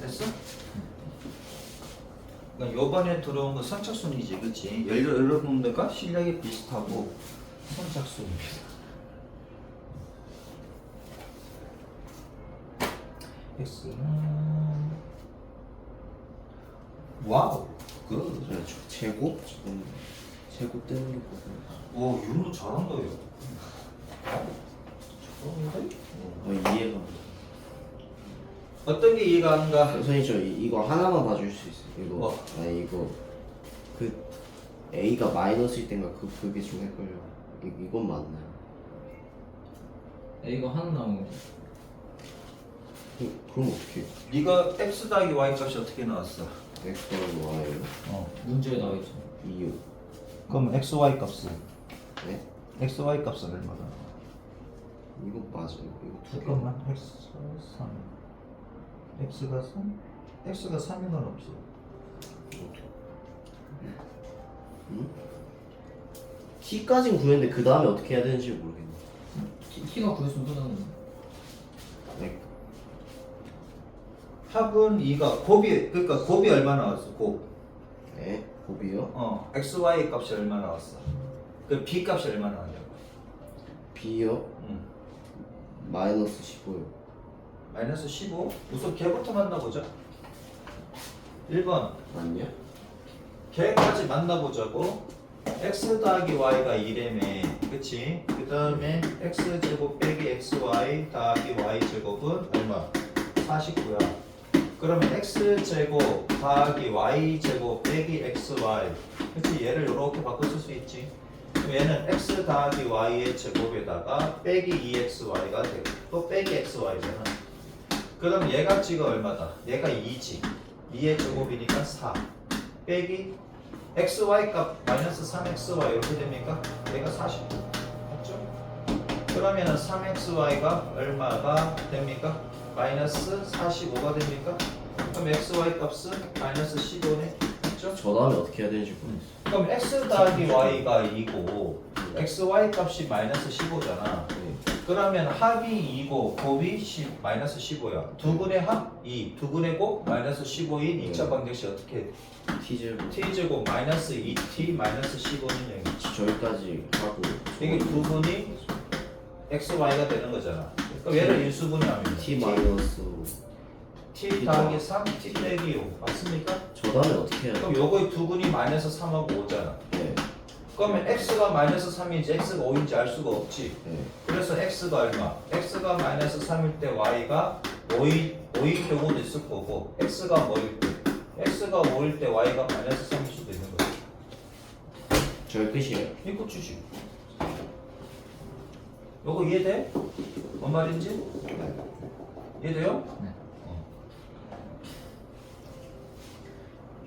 됐어? 그러니까 요번에 들어온 건 선착순이지, 그치? 여러분들과 실력이 비슷하고 선착순입니다. X는 와우, 그 최고? 지금 최고 뜨는 게 뭐야? 오, 윤우 잘한다, 요. 이해가. 어떤 게 이해가 안 가? 선생님 저 이거 하나만 봐줄 수 있어요? 이거 뭐? 이거 그 A가 마이너스일 땐가 그게 좀 헷갈려. 이건 맞나요? A가 하나 나온 거지. 그럼 어떻게? 네가 X 더하기 Y 값이 어떻게 나왔어? X 더하기 Y예요? 문제에 나와 있어. 이유. 그럼 xy 값은 네? xy 값은 얼마다? 이거 맞아요. 이거 두 개. 잠깐만 x 3 x가 3? x가 3인 건 없어. 응? t까진 구했는데 그 다음에 어떻게 해야 되는지 모르겠네. T가 구했으면 끝나는 네. 합은 2가 곱이 그러니까 곱이 얼마 나왔어? 곱. 네? 곱이요? xy 값이 얼마 나왔어? 그 b 값이 얼마 나왔냐고. b요? 마이너스 15요. 마이너스 15? 우선 걔부터 만나보자. 1번 맞냐? 걔까지 만나보자고. x 더하기 y가 2래매 그치? 그 다음에 x제곱 빼기 xy 더하기 y제곱은 얼마? 49야. 그러면 x제곱 더하기 y제곱 빼기 xy 그치? 얘를 이렇게 바꿔 쓸 수 있지. 그럼 얘는 x 더하기 y의 제곱에다가 빼기 2xy가 되고 또 빼기 xy잖아. 그럼 얘 가치가 얼마다? 얘가 2지. 2의 제곱이니까 4 빼기 xy 값 마이너스 3xy 이렇게 됩니까? 얘가 49 맞죠? 그러면은 3xy가 얼마가 됩니까? 마이너스 45가 됩니까? 그럼 xy 값은 마이너스 15네 맞죠? 저 다음에 어떻게 해야 되는지 모르겠어. 그럼 x 더하기 y가 2고 xy 값이 마이너스 15잖아. 네. 그러면 합이 2고 곱이 마이너스 15야. 두 분의 합 2, 두 분의 곱 마이너스 15인 2차 방정식 어떻게 해? t제곱. t제곱 마이너스 2t 마이너스 15는 여기. 저기까지 하고. 이게 두 분이 xy가 되는 거잖아. 그럼 얘를 인수분해하면 t 마이너스. t 더하기 3, t 빼기 5 맞습니까? 저 다음에 어떻게 해야 돼? 그럼 요거의 두 분이 마이너스 3하고 5잖아. 네. 그러면 x가 마이너스 3인지 x가 5인지 알 수가 없지. 네. 그래서 x가 얼마? x가 마이너스 3일 때 y가 5일 경우도 있을 거고 x가 뭐일 때? x가 5일 때 y가 마이너스 3일 수도 있는 거지. 저희 끝이에요. 이거 주식. 요거 이해돼? 뭔 말인지? 네. 이해돼요? 네.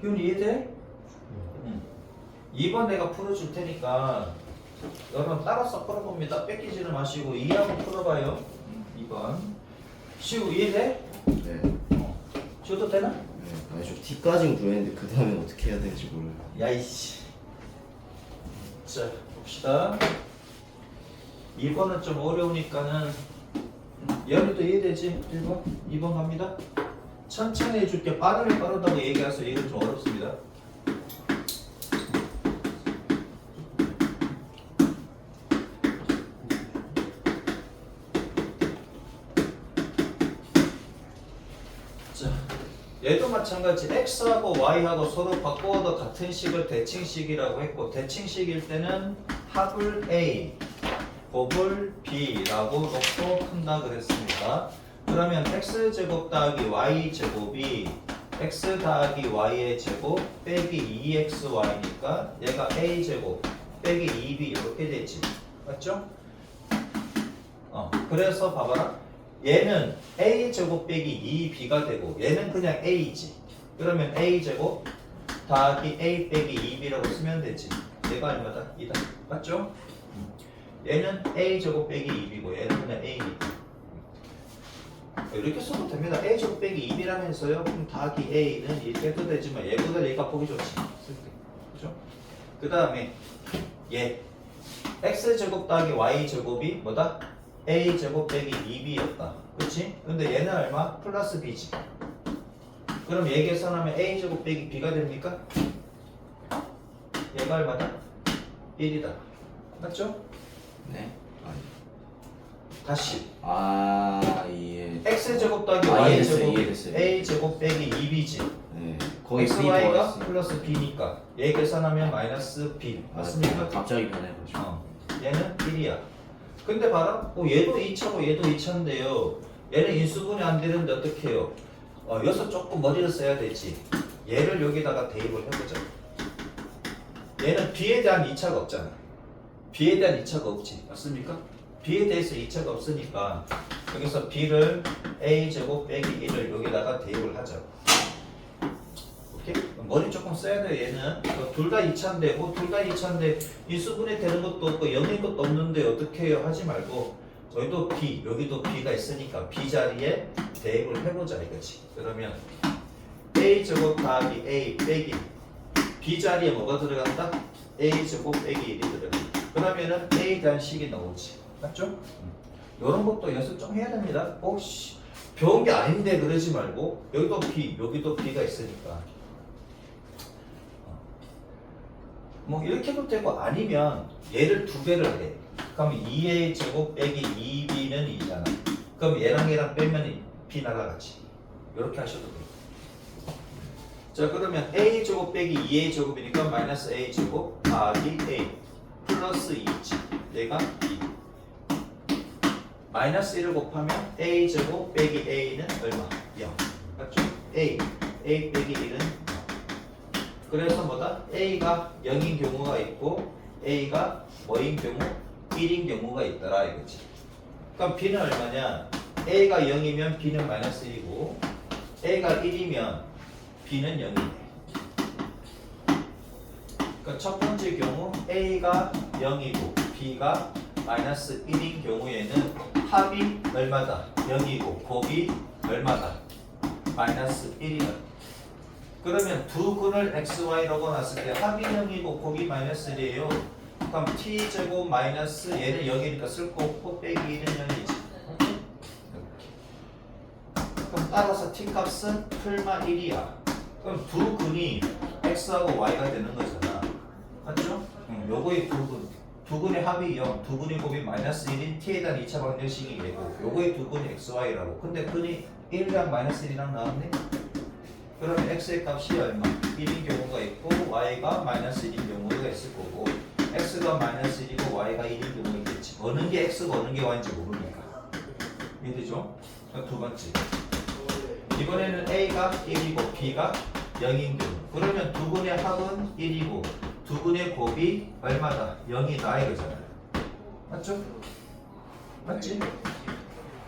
희훈 이해돼? 응. 2번 내가 풀어줄 테니까 여러분 따라서 풀어봅니다. 뺏기지는 마시고 2하고 풀어봐요. 2번. 시우 이해돼? 네. 줘도 되나? 네. 아니 저 t까진 구했는데 그 다음에 어떻게 해야 되는지 몰라요. 야이씨. 자 봅시다. 2번은 좀 어려우니까는 얘도 이해되지? 1번? 2번 갑니다. 천천히 해줄게. 빠르면 빠르다고 얘기해서 이건 좀 어렵습니다. 자, 얘도 마찬가지 x하고 y하고 서로 바꾸어도 같은 식을 대칭식이라고 했고 대칭식일 때는 합을 a, 곱을 b라고 놓고 푼다 그랬습니다. 그러면 x제곱 더하기 y제곱이 x 더하기 y의 제곱 빼기 2xy니까 얘가 a제곱 빼기 2b 이렇게 되지. 맞죠? 그래서 봐봐라. 얘는 a제곱 빼기 2b가 되고 얘는 그냥 a지. 그러면 a제곱 더하기 a 빼기 2b라고 쓰면 되지. 얘가 얼마다? 2다. 맞죠? 얘는 a제곱 빼기 2b고 얘는 그냥 a니까. 이렇게 써도 됩니다. a제곱 빼기 2b라면서요. 그럼 더하기 a는 이렇게 해도 되지만 얘보다 얘가 보기 좋지. 그죠? 그 다음에 얘 x제곱 더하기 y제곱이 뭐다? a제곱 빼기 2b였다. 그치? 근데 얘는 얼마? 플러스 b지. 그럼 얘 계산하면 a제곱 빼기 b가 됩니까? 얘가 얼마다? 1이다. 맞죠? 네. 아니. 다시 예. x제곱 더하기 이해됐어요, y제곱이 이해됐어요. a제곱 빼기 2b지. 네. 거기 b xy가 더했어요. 플러스 b니까 얘 계산하면 마이너스 b. 맞습니까? 갑자기 변해가지고. 얘는 1이야. 근데 봐라. 얘도 2차고 얘도 2차인데요. 얘는 인수분해 안 되는데 어떻게 해요? 여기서 조금 머리를 써야 되지. 얘를 여기다가 대입을 해보자. 얘는 b에 대한 2차가 없잖아. b에 대한 2차가 없지. 맞습니까? b에 대해서 2차가 없으니까 여기서 b를 a제곱 빼기 1을 여기다가 대입을 하자. 오케이? 머리 조금 써야 돼요. 얘는 둘 다 2차인데 뭐 둘 다 2차인데 인수분해 되는 것도 없고 0인 것도 없는데 어떻게 해요? 하지 말고 저희도 B 여기도 B가 있으니까 B 자리에 대입을 해보자 이거지. 그러면 A 제곱 더하기 A 빼기 B 자리에 뭐가 들어간다? A 제곱 빼기 1이 들어간다. 그러면은 A에 대한 식이 나오지. 맞죠? 이런 것도 연습 좀 해야 됩니다. 혹시 배운 게 아닌데 그러지 말고 여기도 B 여기도 B가 있으니까 뭐 이렇게 해도 되고 아니면 얘를 두 배를 해. 그럼 2A 제곱 빼기 2B는 2잖아. 그럼 얘랑 빼면 B 날아가지. 이렇게 하셔도 돼요. 자 그러면 A 제곱 빼기 2A 제곱이니까 마이너스 A 제곱 더하기 A 플러스 2지. 얘가 2. 마이너스 1을 곱하면 A 제곱 빼기 A는 얼마? 0. 맞죠? A 빼기 1은 0. 그래서 뭐다? A가 0인 경우가 있고 A가 뭐인 경우? 1인 경우가 있더라 이거지. 그럼 B는 얼마냐? A가 0이면 B는 마이너스 1이고 A가 1이면 B는 0이네. 그러니까 첫 번째 경우 A가 0이고 B가 마이너스 1인 경우에는 합이 얼마다? 0이고 곱이 얼마다? 마이너스 1이다. 그러면 두 근을 xy라고 놨을 때 합이 0이고 곱이 마이너스 1이에요. 그럼 t제곱 마이너스 얘는 0이니까 쓸 거 없고 빼기 1은 0이지. 그럼 따라서 t값은 풀마 1이야. 그럼 두 근이 x하고 y가 되는 거잖아. 맞죠? 요거의 두 근의 합이 0, 두 근의 곱이 마이너스 1인 t에 대한 2차 방정식이 되고 요거의 두 근이 xy라고. 근데 근이 1이랑 마이너스 1이랑 나왔네? 그러면 x의 값이 얼마? 1인 경우가 있고 y가 마이너스 1인 경우가 있을 거고 x가 마이너스 1이고 y가 1인 경우가 있겠지. 어느 게 x고 어느 게 y인지 모르니까. 이해되죠? 두 번째. 이번에는 a가 1이고 b가 0인 경우. 그러면 두 근의 합은 1이고 두 근의 곱이 얼마다? 0이다 이거잖아요. 맞죠? 맞지?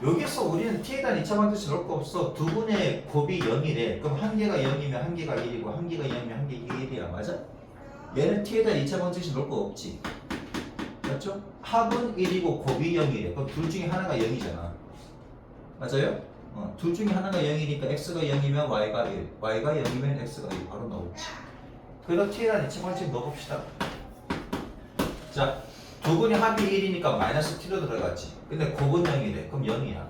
여기서 우리는 t에 대한 2차 방정식 넣을 거 없어. 두 분의 곱이 0이래. 그럼 한 개가 0이면 한 개가 1이고 한 개가 0이면 한 개가 1이야. 맞아? 얘는 t에 대한 2차 방정식 넣을 거 없지. 맞죠? 합은 1이고 곱이 0이래. 그럼 둘 중에 하나가 0이잖아. 맞아요? 둘 중에 하나가 0이니까 x가 0이면 y가 1, y가 0이면 x가 1 바로 나오지. 그래서 t에 대한 2차 방정식 넣어봅시다. 자, 두 분의 합이 1이니까 마이너스 t로 들어가지. 근데 곱은 0이래. 그럼 0이야.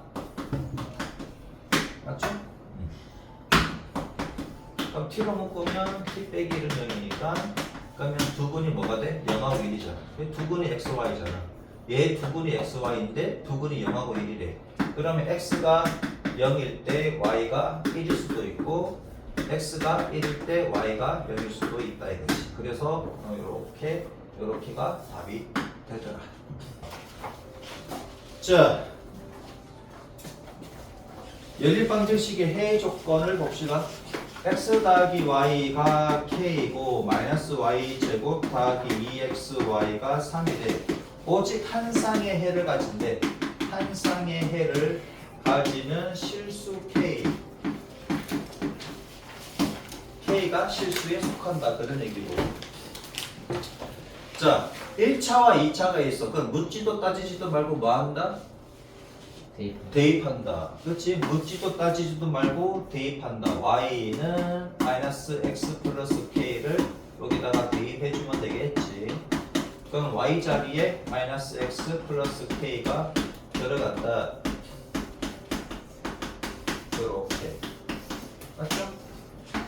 맞죠? 그럼 t로 묶으면 t 빼기 1은 0이니까 그러면 두 분이 뭐가 돼? 0하고 1이잖아. 두 분이 xy잖아. 얘 두 분이 xy인데 두 분이 0하고 1이래. 그러면 x가 0일 때 y가 1일 수도 있고 x가 1일 때 y가 0일 수도 있다 이거지. 그래서 요렇게가 답이 되더라. 자, 연립방정식의 해외 조건을 봅시다. x 더하기 y가 k이고 마이너스 y 제곱 더하기 2xy가 3이래. 오직 한 쌍의 해를 가진대. 한 쌍의 해를 가지는 실수 k. k가 실수에 속한다. 그런 얘기고. 자, 1차와 2차가 있어. 그럼 묻지도 따지지도 말고 뭐 한다? 대입한다. 그렇지? 묻지도 따지지도 말고 대입한다. y는 마이너스 x 플러스 k를 여기다가 대입해주면 되겠지. 그럼 y 자리에 마이너스 x 플러스 k가 들어간다. 이렇게. 맞죠?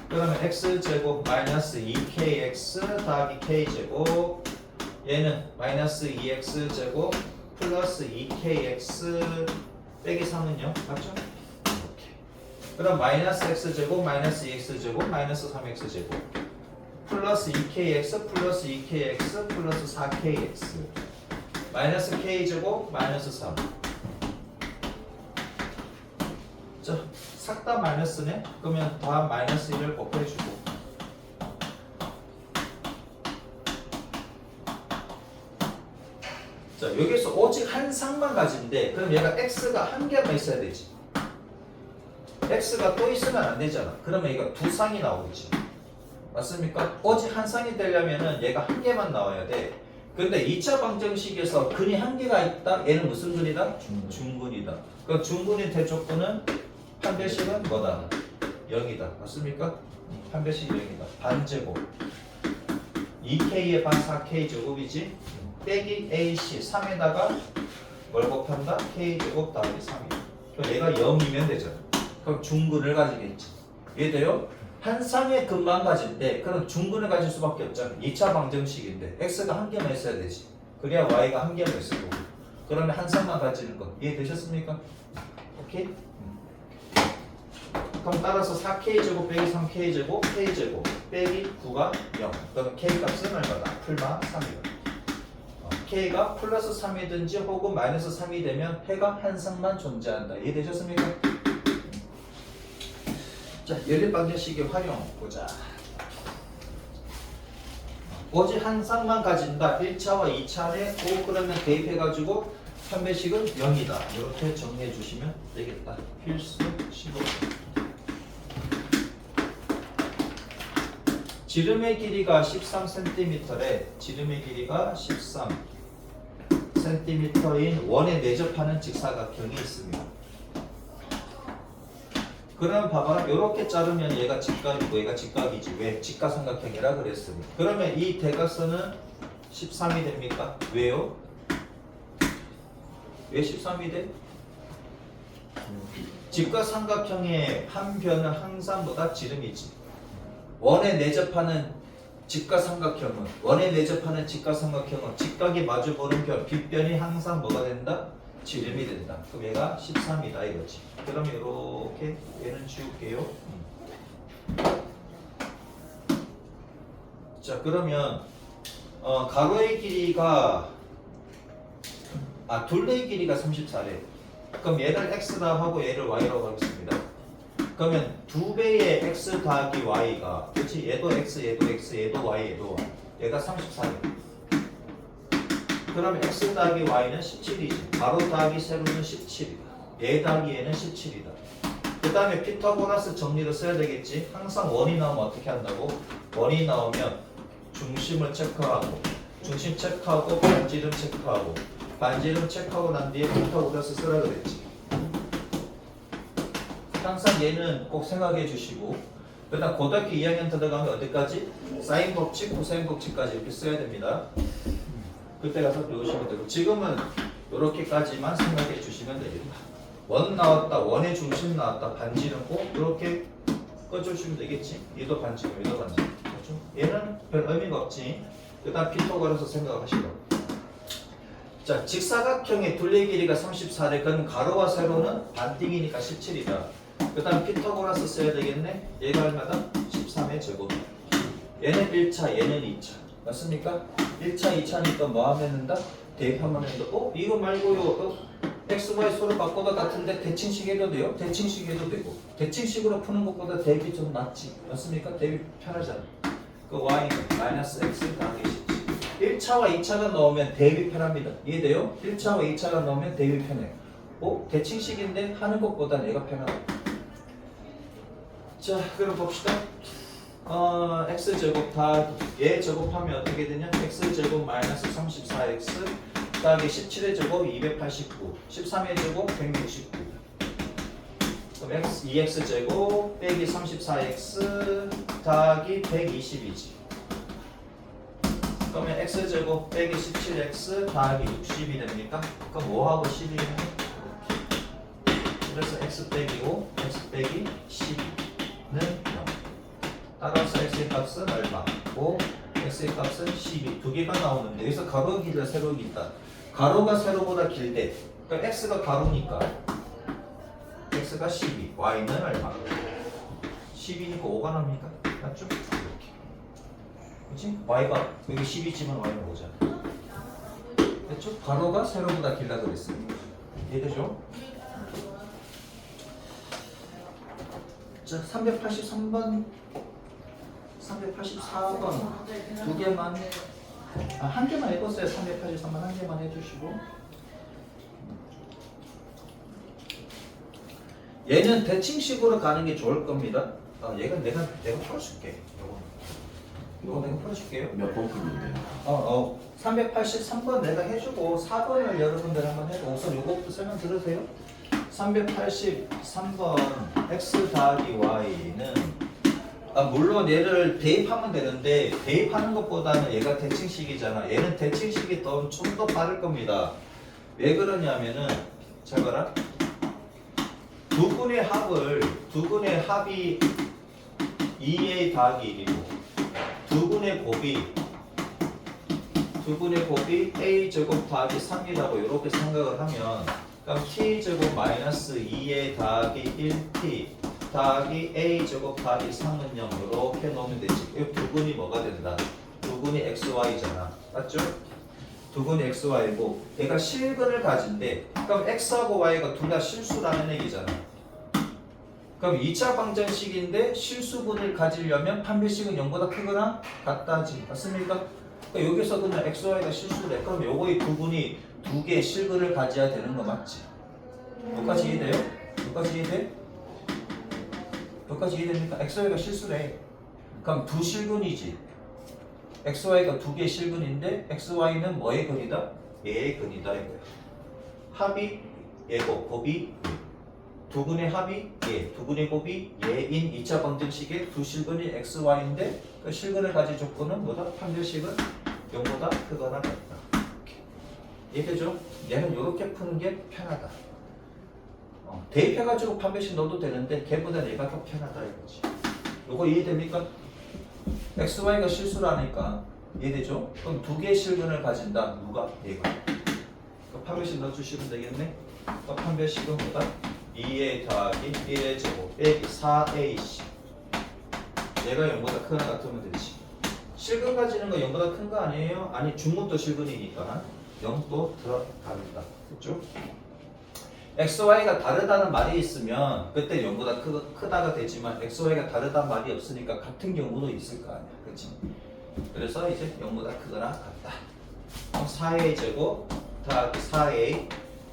그러면 x제곱 마이너스 2kx 더하기 k제곱 얘는 마이너스 2x제곱 플러스 2kx 빼기 3은요? 맞죠? 이렇게. 그럼 마이너스 x제곱 마이너스 2x제곱 마이너스 3x제곱 플러스 2kx 플러스 2kx 플러스 4kx 마이너스 k제곱 마이너스 3. 자, 싹 다 마이너스네? 그러면 다 마이너스 1을 곱해주고 자, 여기서 오직 한 쌍만 가지면 돼. 그럼 얘가 x가 한 개만 있어야 되지. x가 또 있으면 안 되잖아. 그러면 얘가 두 쌍이 나오겠지. 맞습니까? 오직 한 쌍이 되려면은 얘가 한 개만 나와야 돼. 근데 2차 방정식에서 근이 한 개가 있다. 얘는 무슨 근이다? 중근이다. 그 중근이 될 조건은 판별식은 뭐다? 0이다. 맞습니까? 판별식 0이다. 반제곱 2K의 반 4K 제곱이지 빼기 AC 3에다가 뭘 곱한다? K제곱 더하기 3이다. 그럼 얘가 0이면 되잖아. 그럼 중근을 가지겠지. 이해돼요? 한 쌍의 근만 가질 때 그럼 중근을 가질 수밖에 없잖아. 2차 방정식인데 x가 한 개만 있어야 되지. 그래야 y가 한 개만 있을 거고. 그러면 한 쌍만 가지는 거 이해되셨습니까? 오케이? 그럼 따라서 4k제곱 빼기 3k제곱 k제곱 빼기 9가 0. 그럼 k 값은 얼마다? 풀마 3이다. k가 플러스 3이든지 혹은 마이너스 3이 되면 해가 한 쌍만 존재한다. 이해되셨습니까? 자, 연립방정식의 활용 보자. 오직 한 쌍만 가진다. 1차와 2차에 그러면 대입해가지고 판별식은 0이다. 이렇게 정리해 주시면 되겠다. 필수 15. 지름의 길이가 13cm래. 지름의 길이가 13cm인 원에 내접하는 직사각형이 있습니다. 그럼 봐봐, 이렇게 자르면 얘가 직각이고 얘가 직각이지. 왜? 직각삼각형이라 그랬으니. 그러면 이 대각선은 13이 됩니까? 왜요? 왜 13이 돼? 직각삼각형의 한 변은 항상 뭐다? 지름이지. 원에 내접하는 직각삼각형은 직각이 마주보는 변, 빗변이 항상 뭐가 된다? 지름이 된다. 그럼 얘가 13이다 이거지. 그럼 이렇게 얘는 지울게요. 자, 그러면 가로의 길이가 둘레의 길이가 34래. 그럼 얘를 x라 하고 얘를 y라고 하겠습니다. 그러면 2배의 x 더하기 y가, 그렇지? 얘도 x, 얘도 x, 얘도 y, 얘도 y. 얘가 34래. 그럼 x 더하기 y는 17이지. 가로 더하기 세로는 17이다. 얘 더하기 얘는 17이다. 그 다음에 피타고라스 정리를 써야 되겠지. 항상 원이 나오면 어떻게 한다고? 원이 나오면 중심을 체크하고, 중심 체크하고, 반지름 체크하고, 반지름 체크하고 난 뒤에 피타고라스 쓰라 그랬지. 항상 얘는 꼭 생각해 주시고, 그 다음 고등학교 2학년 들어가면 어디까지? 사인 법칙, 코사인 법칙까지 이렇게 써야 됩니다. 그때 가서 배우시면 되고, 지금은 이렇게까지만 생각해 주시면 되겠다. 원 나왔다, 원의 중심 나왔다, 반지름 꼭 이렇게 꺼주시면 되겠지. 얘도 반지름, 얘도 반지름. 그렇죠? 얘는 별 의미가 없지. 그 다음 피타고라스 생각하시고. 자, 직사각형의 둘레 길이가 34래. 그럼 가로와 세로는 반띵이니까 17이다. 그 다음 피타고라스 써야 되겠네. 얘가 얼마다? 13의 제곱. 얘는 1차, 얘는 2차. 맞습니까? 1차, 2차니까 뭐 하면 된다? 대입하면 된다. 이거 말고요. x, y 서로 바꿔도 같은데 대칭식 해도 돼요? 대칭식 해도 되고. 대칭식으로 푸는 것보다 대입이 좀 낫지. 맞습니까? 대입 편하잖아. 그 y는 마이너스 x 더하기 17. 1차와 2차가 나오면 대입이 편합니다. 이해돼요? 1차와 2차가 나오면 대입이 편해요. 대칭식인데 하는 것보다 내가 편하다. 자, 그럼 봅시다. x제곱 다 얘 제곱하면 어떻게 되냐? x제곱 마이너스 34x 더하기 17의 제곱 289, 13의 제곱 169. 그럼 2x제곱 빼기 34x 더하기 120이지. 그러면 x제곱 빼기 17x 더하기 60이 됩니까? 그럼 5하고 12는 그래서 x 빼기 5, x 빼기 12는 0. 따라서 x의 값은 얼마? 5, x의 값은 12. 두 개가 나오는데 여기서 가로 길이와 세로 길이다. 가로가 세로보다 길대. 그러니까 x가 가로니까 x가 12, y는 얼마? 12니까 5가 납니까? 맞죠? 이렇게. 그치? y가 여기 12지만 y는 5잖아. 됐죠? 가로가 세로보다 길다 그랬습니다. 이해되죠? 자, 383번 384번 두 개만 한 개만 해보세요. 383번 한 개만 해주시고, 얘는 대칭식으로 가는 게 좋을 겁니다. 얘가 내가 풀어줄게. 요거 이거 내가 풀어줄게요. 몇 번 풀면 돼요? 383번 내가 해주고 4번을 여러분들 한번 해도 우선 요거부터 설명 들으세요. 383번 x 더하기 y는 물론 얘를 대입하면 되는데 대입하는 것보다는 얘가 대칭식이잖아. 얘는 대칭식이 좀 더 빠를 겁니다. 왜 그러냐면은 잘 봐라. 두 분의 합이 2a 더하기 1이고 두 분의 곱이 a 제곱 더하기 3이라고 이렇게 생각을 하면 그럼 t 제곱 마이너스 2a 더하기 1t 더하기 a 제곱 더하기 3은 0 이렇게 놓으면 되지. 이 두 분이 뭐가 된다? 두 분이 xy잖아. 맞죠? 두 분이 xy고 얘가 실근을 가진대. 그럼 x하고 y가 둘 다 실수라는 얘기잖아. 그럼 2차 방정식인데 실수분을 가지려면 판별식은 0보다 크거나 같다지. 맞습니까? 그러니까 여기서 그냥 xy가 실수래. 그럼 요거의 두 분이 두 개의 실근을 가져야 되는 거 맞지? 여기까지 이해돼요? 여기까지 이해돼? 여기까지 이해됩니까? xy가 실수래. 그럼 두 실근이지. xy가 두 개의 실근인데 xy는 뭐의 근이다? 얘의 근이다 이거야. 합이 얘고 곱이 두 분의 합이 얘, 두 분의 곱이 얘인 2차 방정식의 두 실근이 xy인데 그 실근을 가진 조건은 뭐다? 판별식은 0보다 크거나 같다. 이해되죠? 얘는 이렇게 푸는 게 편하다. 대입해가지고 판별식 넣어도 되는데 걔보다 얘가 더 편하다 이거지. 요거 이해됩니까? xy가 실수라니까 이해되죠? 그럼 두 개의 실근을 가진다. 누가? 얘가. 그 판별식 넣어주시면 되겠네. 그 판별식은 뭐다? 2a 더하기 1의 제곱 빼기 4ac. 얘가 0보다 크거나 같으면 되지. 실근 가지는 거 0보다 큰 거 아니에요? 아니 중문도 실근이니까 0도 들어갑니다. 됐죠? XY가 다르다는 말이 있으면 그때 0보다 크다가 되지만 XY가 다르다는 말이 없으니까 같은 경우도 있을 거 아니야. 그치? 그래서 이제 0보다 크거나 같다. 그럼 4a 제곱 더하기 4a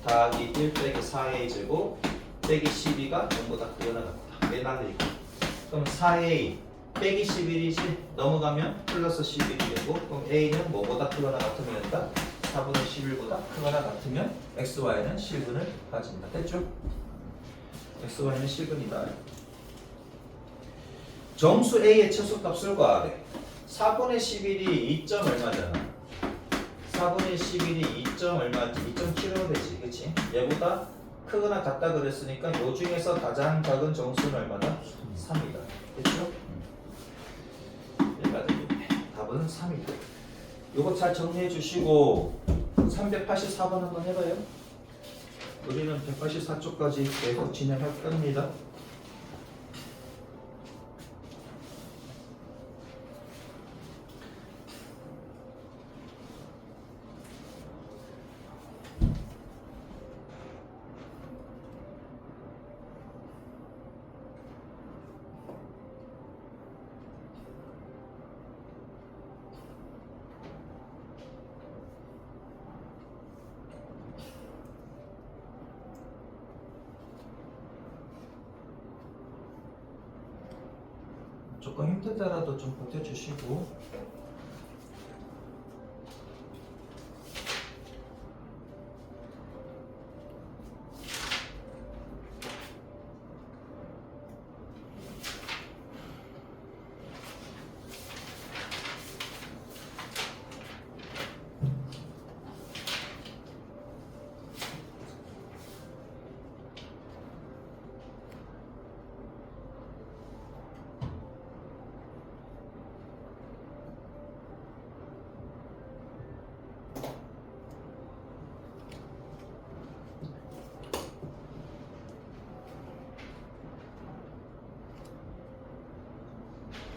더하기 1 빼기 4a 제곱 빼기 12가 0보다 크거나 같다. 왜 나누니까? 그럼 4a 빼기 11이지 넘어가면 플러스 11이 되고 그럼 a는 뭐보다 크거나 같으면 된다? 4분의 11보다 크거나 같으면 xy는 실근을 가진다. 됐죠? xy는 실근이다. 정수 a의 최소값을 구하래. 4분의 11이 2점 얼마잖아. 4분의 11이 2점 얼마지? 2.75 되지. 그치? 얘보다 크거나 같다 그랬으니까 요 중에서 가장 작은 정수는 얼마다? 3이다. 됐죠? 얘가 되겠네. 답은 3이다. 요거 잘 정리해 주시고 384번 한번 해봐요. 우리는 184쪽까지 계속 진행할 겁니다. 조금 힘들더라도 좀 버텨주시고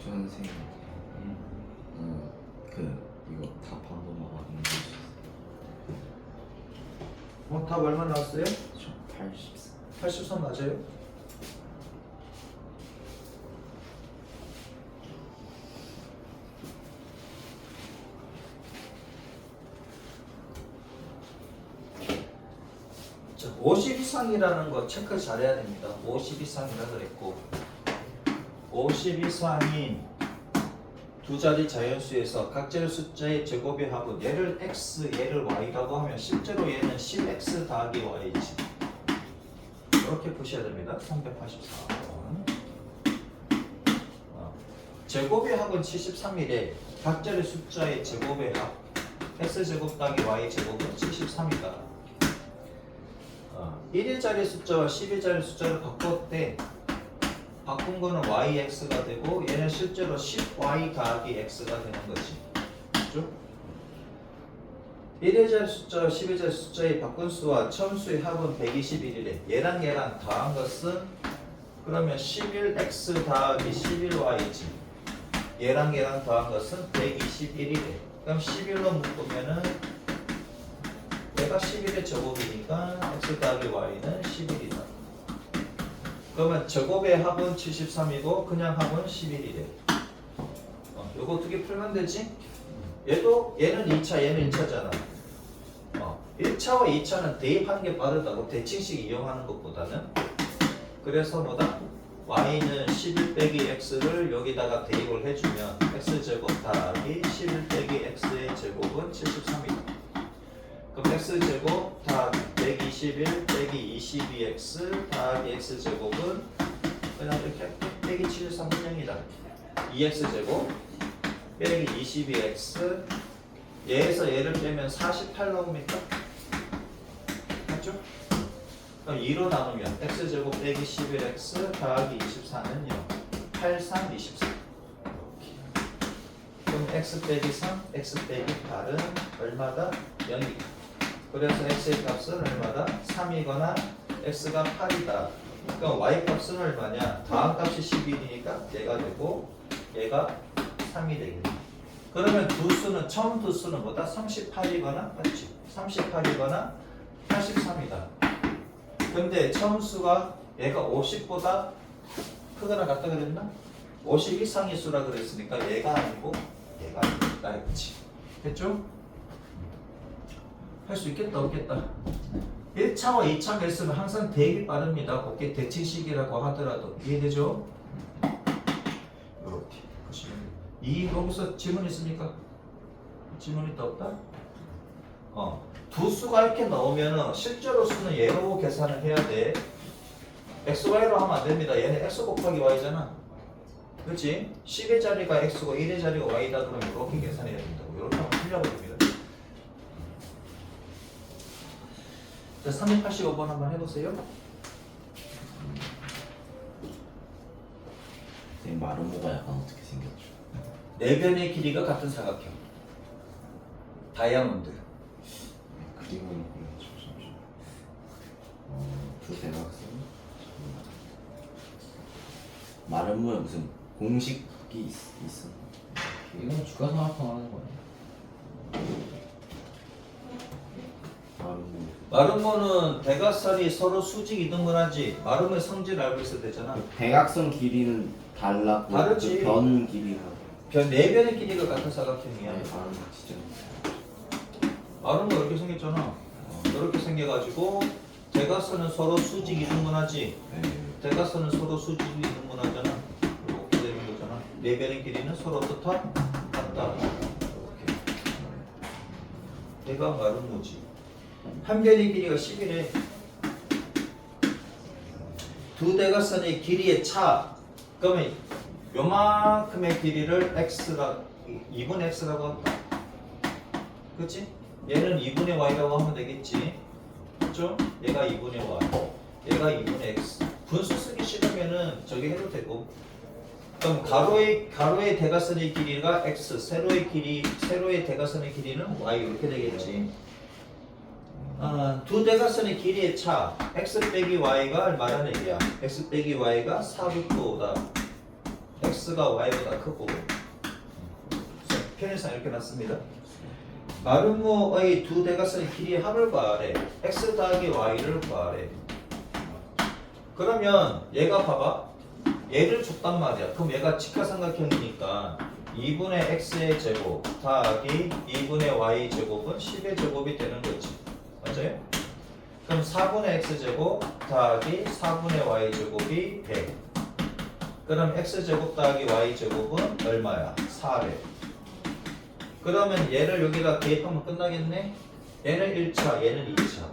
선생님 이거 답 한 번만 확인해 주세요. 답 얼마 나왔어요? 저 84. 83 맞아요? 자, 50 이상이라는 거 체크 잘해야 됩니다. 50 이상이라 그랬고 50 이상인 두 자리 자연수에서 각자의 숫자의 제곱의 합은 얘를 x, 얘를 y라고 하면 실제로 얘는 10x 더하기 y지. 이렇게 보셔야 됩니다. 384번. 제곱의 합은 73이래. 각자의 숫자의 제곱의 합 x제곱 더하기 y제곱은 73이다. 1일짜리 숫자와 10일짜리 숫자를 바꿨대. 바꾼 거는 yx가 되고 얘는 실제로 10y 더하기 x가 되는 거지. 그죠? 1일짜리 숫자와 10일짜리 숫자의 바꾼 수와 처음수의 합은 121이래. 얘랑 얘랑 더한 것은 그러면 11x 더하기 11y지. 얘랑 얘랑 더한 것은 121이래. 그럼 11로 묶으면은 얘가 11의 제곱이니까 x 더하기 y는 11이다. 그러면 제곱의 합은 73이고 그냥 합은 11이래. 요거 두 개 풀면 되지? 얘는 2차, 얘는 1차잖아. 1차와 2차는 대입하는 게 빠르다고 대칭식 이용하는 것보다는. 그래서 뭐다? y는 11 빼기 x를 여기다가 대입을 해주면 x제곱 더하기 11 빼기 x의 제곱은 73이다. 그럼 x제곱 더하기 121 빼기 22x 더하기 x제곱은 그냥 이렇게 빼기 73은 0이다. 2x제곱 빼기 22x 얘에서 얘를 빼면 48 나옵니까? 맞죠? 그럼 2로 나누면 x제곱 빼기 11x 더하기 24는 0 83, 24 그럼 x 빼기 3, x 빼기 8은 얼마다? 0이다. 그래서 x의 값은 얼마다? 3이거나 x가 8이다. 그럼 y 값은 얼마냐? 더한 값이 11이니까 얘가 되고 얘가 3이 되겠네. 그러면 두 수는 처음 두 수는 뭐다? 38이거나 맞지? 38이거나 83이다. 근데 처음 수가 얘가 50보다 크거나 같다 그랬나? 50 이상의 수라 그랬으니까 얘가 아니고 얘가 아니겠다 이거지. 됐죠? 할 수 있겠다 없겠다. 1차와 2차 했으면 항상 대입이 빠릅니다. 그게 대칭식이라고 하더라도 이해되죠? 이렇게 보시면 이 여기서 질문 있습니까? 질문 있다 없다? 두 수가 이렇게 나오면은 실제로 수는 얘로 계산을 해야 돼. x, y로 하면 안 됩니다. 얘는 x 곱하기 y잖아. 그렇지? 10의 자리가 x고 1의 자리가 y다 그러면 이렇게 계산해야 된다고. 이렇게 하면 틀려버립니다. 자, 385번 한번 해보세요. 마름모가 약간 어떻게 생겼죠? 네 변의 길이가 같은 사각형. 다이아몬드. 그림을 그려줘 잠시만. 두 대각선. 마름모에 무슨 공식이 있어? 이건 주가상합형 하는 거야. 마름모. 마름모는 대각선이 서로 수직 이등분하지. 마름모의 성질 알고 있어야 되잖아. 대각선 길이는 달랐고 다르지. 그 변 길이가. 네 변의 길이가 같은 사각형이야. 마름모 진짜. 마름모 이렇게 생겼잖아. 이렇게 생겨가지고 대각선은 서로 수직 이등분하지. 네. 대각선은 서로 수직 이등분하잖아. 이렇게 되는 거잖아. 네 변의 길이는 서로 어떻다? 같다. 이렇게. 얘가 마름모지. 한 변의 길이가 10이래. 두 대각선의 길이의 차. 그러면 요만큼의 길이를 x라 2분의 x라고 한다. 그렇지? 얘는 2분의 y라고 하면 되겠지. 그렇죠? 얘가 2분의 y. 얘가 2분의 x. 분수 쓰기 싫으면은 저기 해도 되고. 그럼 가로의 대각선의 길이가 x, 세로의 대각선의 길이는 y 이렇게 되겠지. 두 대각선의 길이의 차 x 빼기 y가 얼마라는 얘기야? x 빼기 y가 4극도다. x가 y보다 크고. 편의상 이렇게 놨습니다. 마름모의 두 대각선의 길이의 합을 구하래. x 더하기 y를 구하래. 그러면 얘가 봐봐. 얘를 줬단 말이야. 그럼 얘가 직각삼각형이니까 2분의 x의 제곱 더하기 2분의 y 제곱은 10의 제곱이 되는 거지. 맞아요? 그럼 4분의 x제곱 더하기 4분의 y제곱이 100. 그럼 x제곱 더하기 y제곱은 얼마야? 4래. 그러면 얘를 여기다 대입하면 끝나겠네? 얘는 1차, 얘는 2차.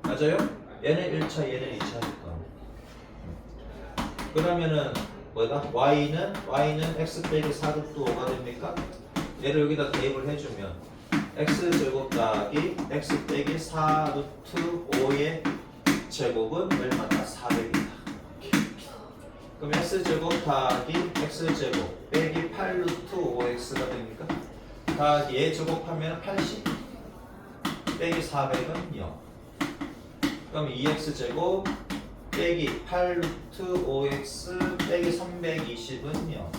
맞아요? 얘는 1차, 얘는 2차니까. 그러면은 뭐다? y는 x 빼기 4루트 5가 됩니까? 얘를 여기다 대입을 해주면 x제곱 더하기 x 빼기 4루트 5의 제곱은 얼마다? 400이다. 그럼 x제곱 더하기 x제곱 빼기 8루트 5x가 됩니까? 더하기 얘 제곱하면 80 빼기 400은 0. 그럼 2x제곱 빼기 8루트 5x 빼기 320은 0.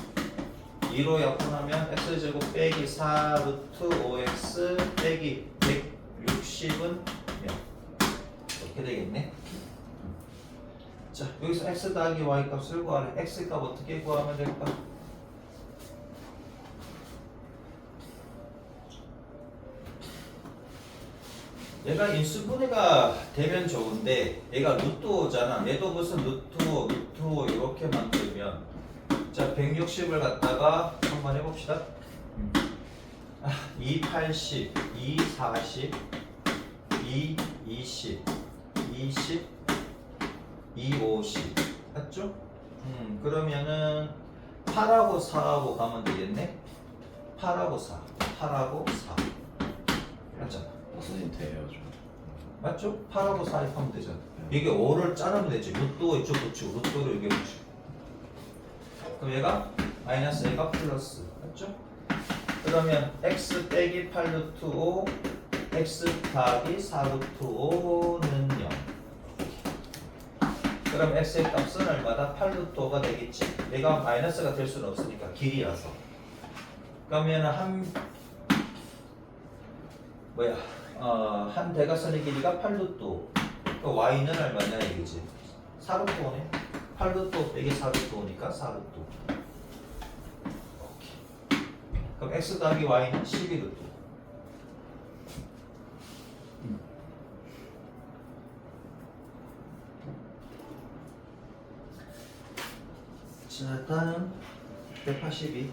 2로 약분하면 x제곱 빼기 4루트 5x 빼기 160은 0. 이렇게 되겠네. 자, 여기서 x 더하기 y 값을 구하래. x 값 어떻게 구하면 될까? 얘가 인수분해가 되면 좋은데 얘가 루트 5잖아. 얘도 무슨 루트 5 이렇게 만들면 자 160을 갖다가 한번 해봅시다. 2, 80, 2, 40, 2, 20, 20, 2, 50 맞죠? 그러면은 8하고 4하고 가면 되겠네. 8하고 4, 8하고 4 맞잖아. 선생님 돼요 좀. 맞죠? 8하고 4 입하면 되잖아. 이게 5를 자르면 되지. 루트 5 이쪽 붙이고 루트 5를 여기 붙이고. 그럼 얘가 마이너스 얘가 플러스 맞죠? 그러면 x 빼기 8루트 5 x 더하기 4루트 5는 0. 그럼 x의 값은 얼마다? 8루트 5가 되겠지. 얘가 마이너스가 될 수는 없으니까 길이라서. 그러면 한 대각선의 길이가 8루트 5. 그 y는 얼마냐 이거지? 4루트 5네. 8루트 5 빼기 4루트 5니까 4루트 5. 오케이. 그럼 x 더하기 y는 12루트 5. 자, 다음 182.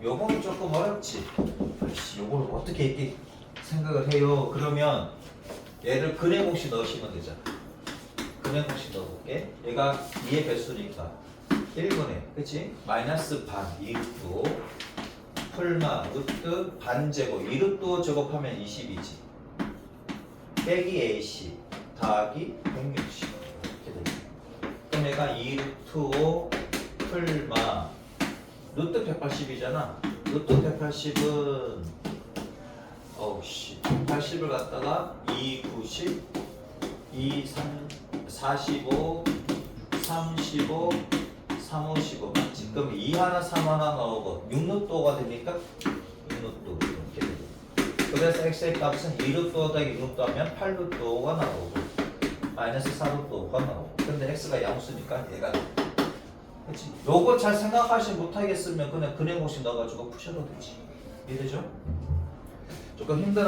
요거는 조금 어렵지. 요걸 어떻게 이렇게 생각을 해요? 그러면 얘를 근의 공식 넣으시면 되잖아. 근의 공식 넣어볼게. 얘가 2의 배수니까 1분의 그치? 마이너스 반 2루트 풀마 루트 반제곱 2루트 제곱하면 20이지. 빼기 AC 더하기 160 이렇게 되지. 그럼 얘가 2루트 5 풀마 루트 180이잖아. 루트 180은 80을 갖다가 2, 90, 2, 3, 45, 35, 3, 55 맞지? 그럼 2 하나, 3 하나 나오고 6루트 5가 되니까 6루트 5 이렇게 되고. 그래서 x의 값은 2루트 5 더하기 6루트 하면 8루트 5가 나오고 마이너스 4루트 5가 나오고. 근데 x가 양수니까 얘가 그치? 요거 잘 생각하시 못하겠으면 그냥 근의 공식 넣어가지고 푸셔도 되지. 이해되죠? 조금 힘든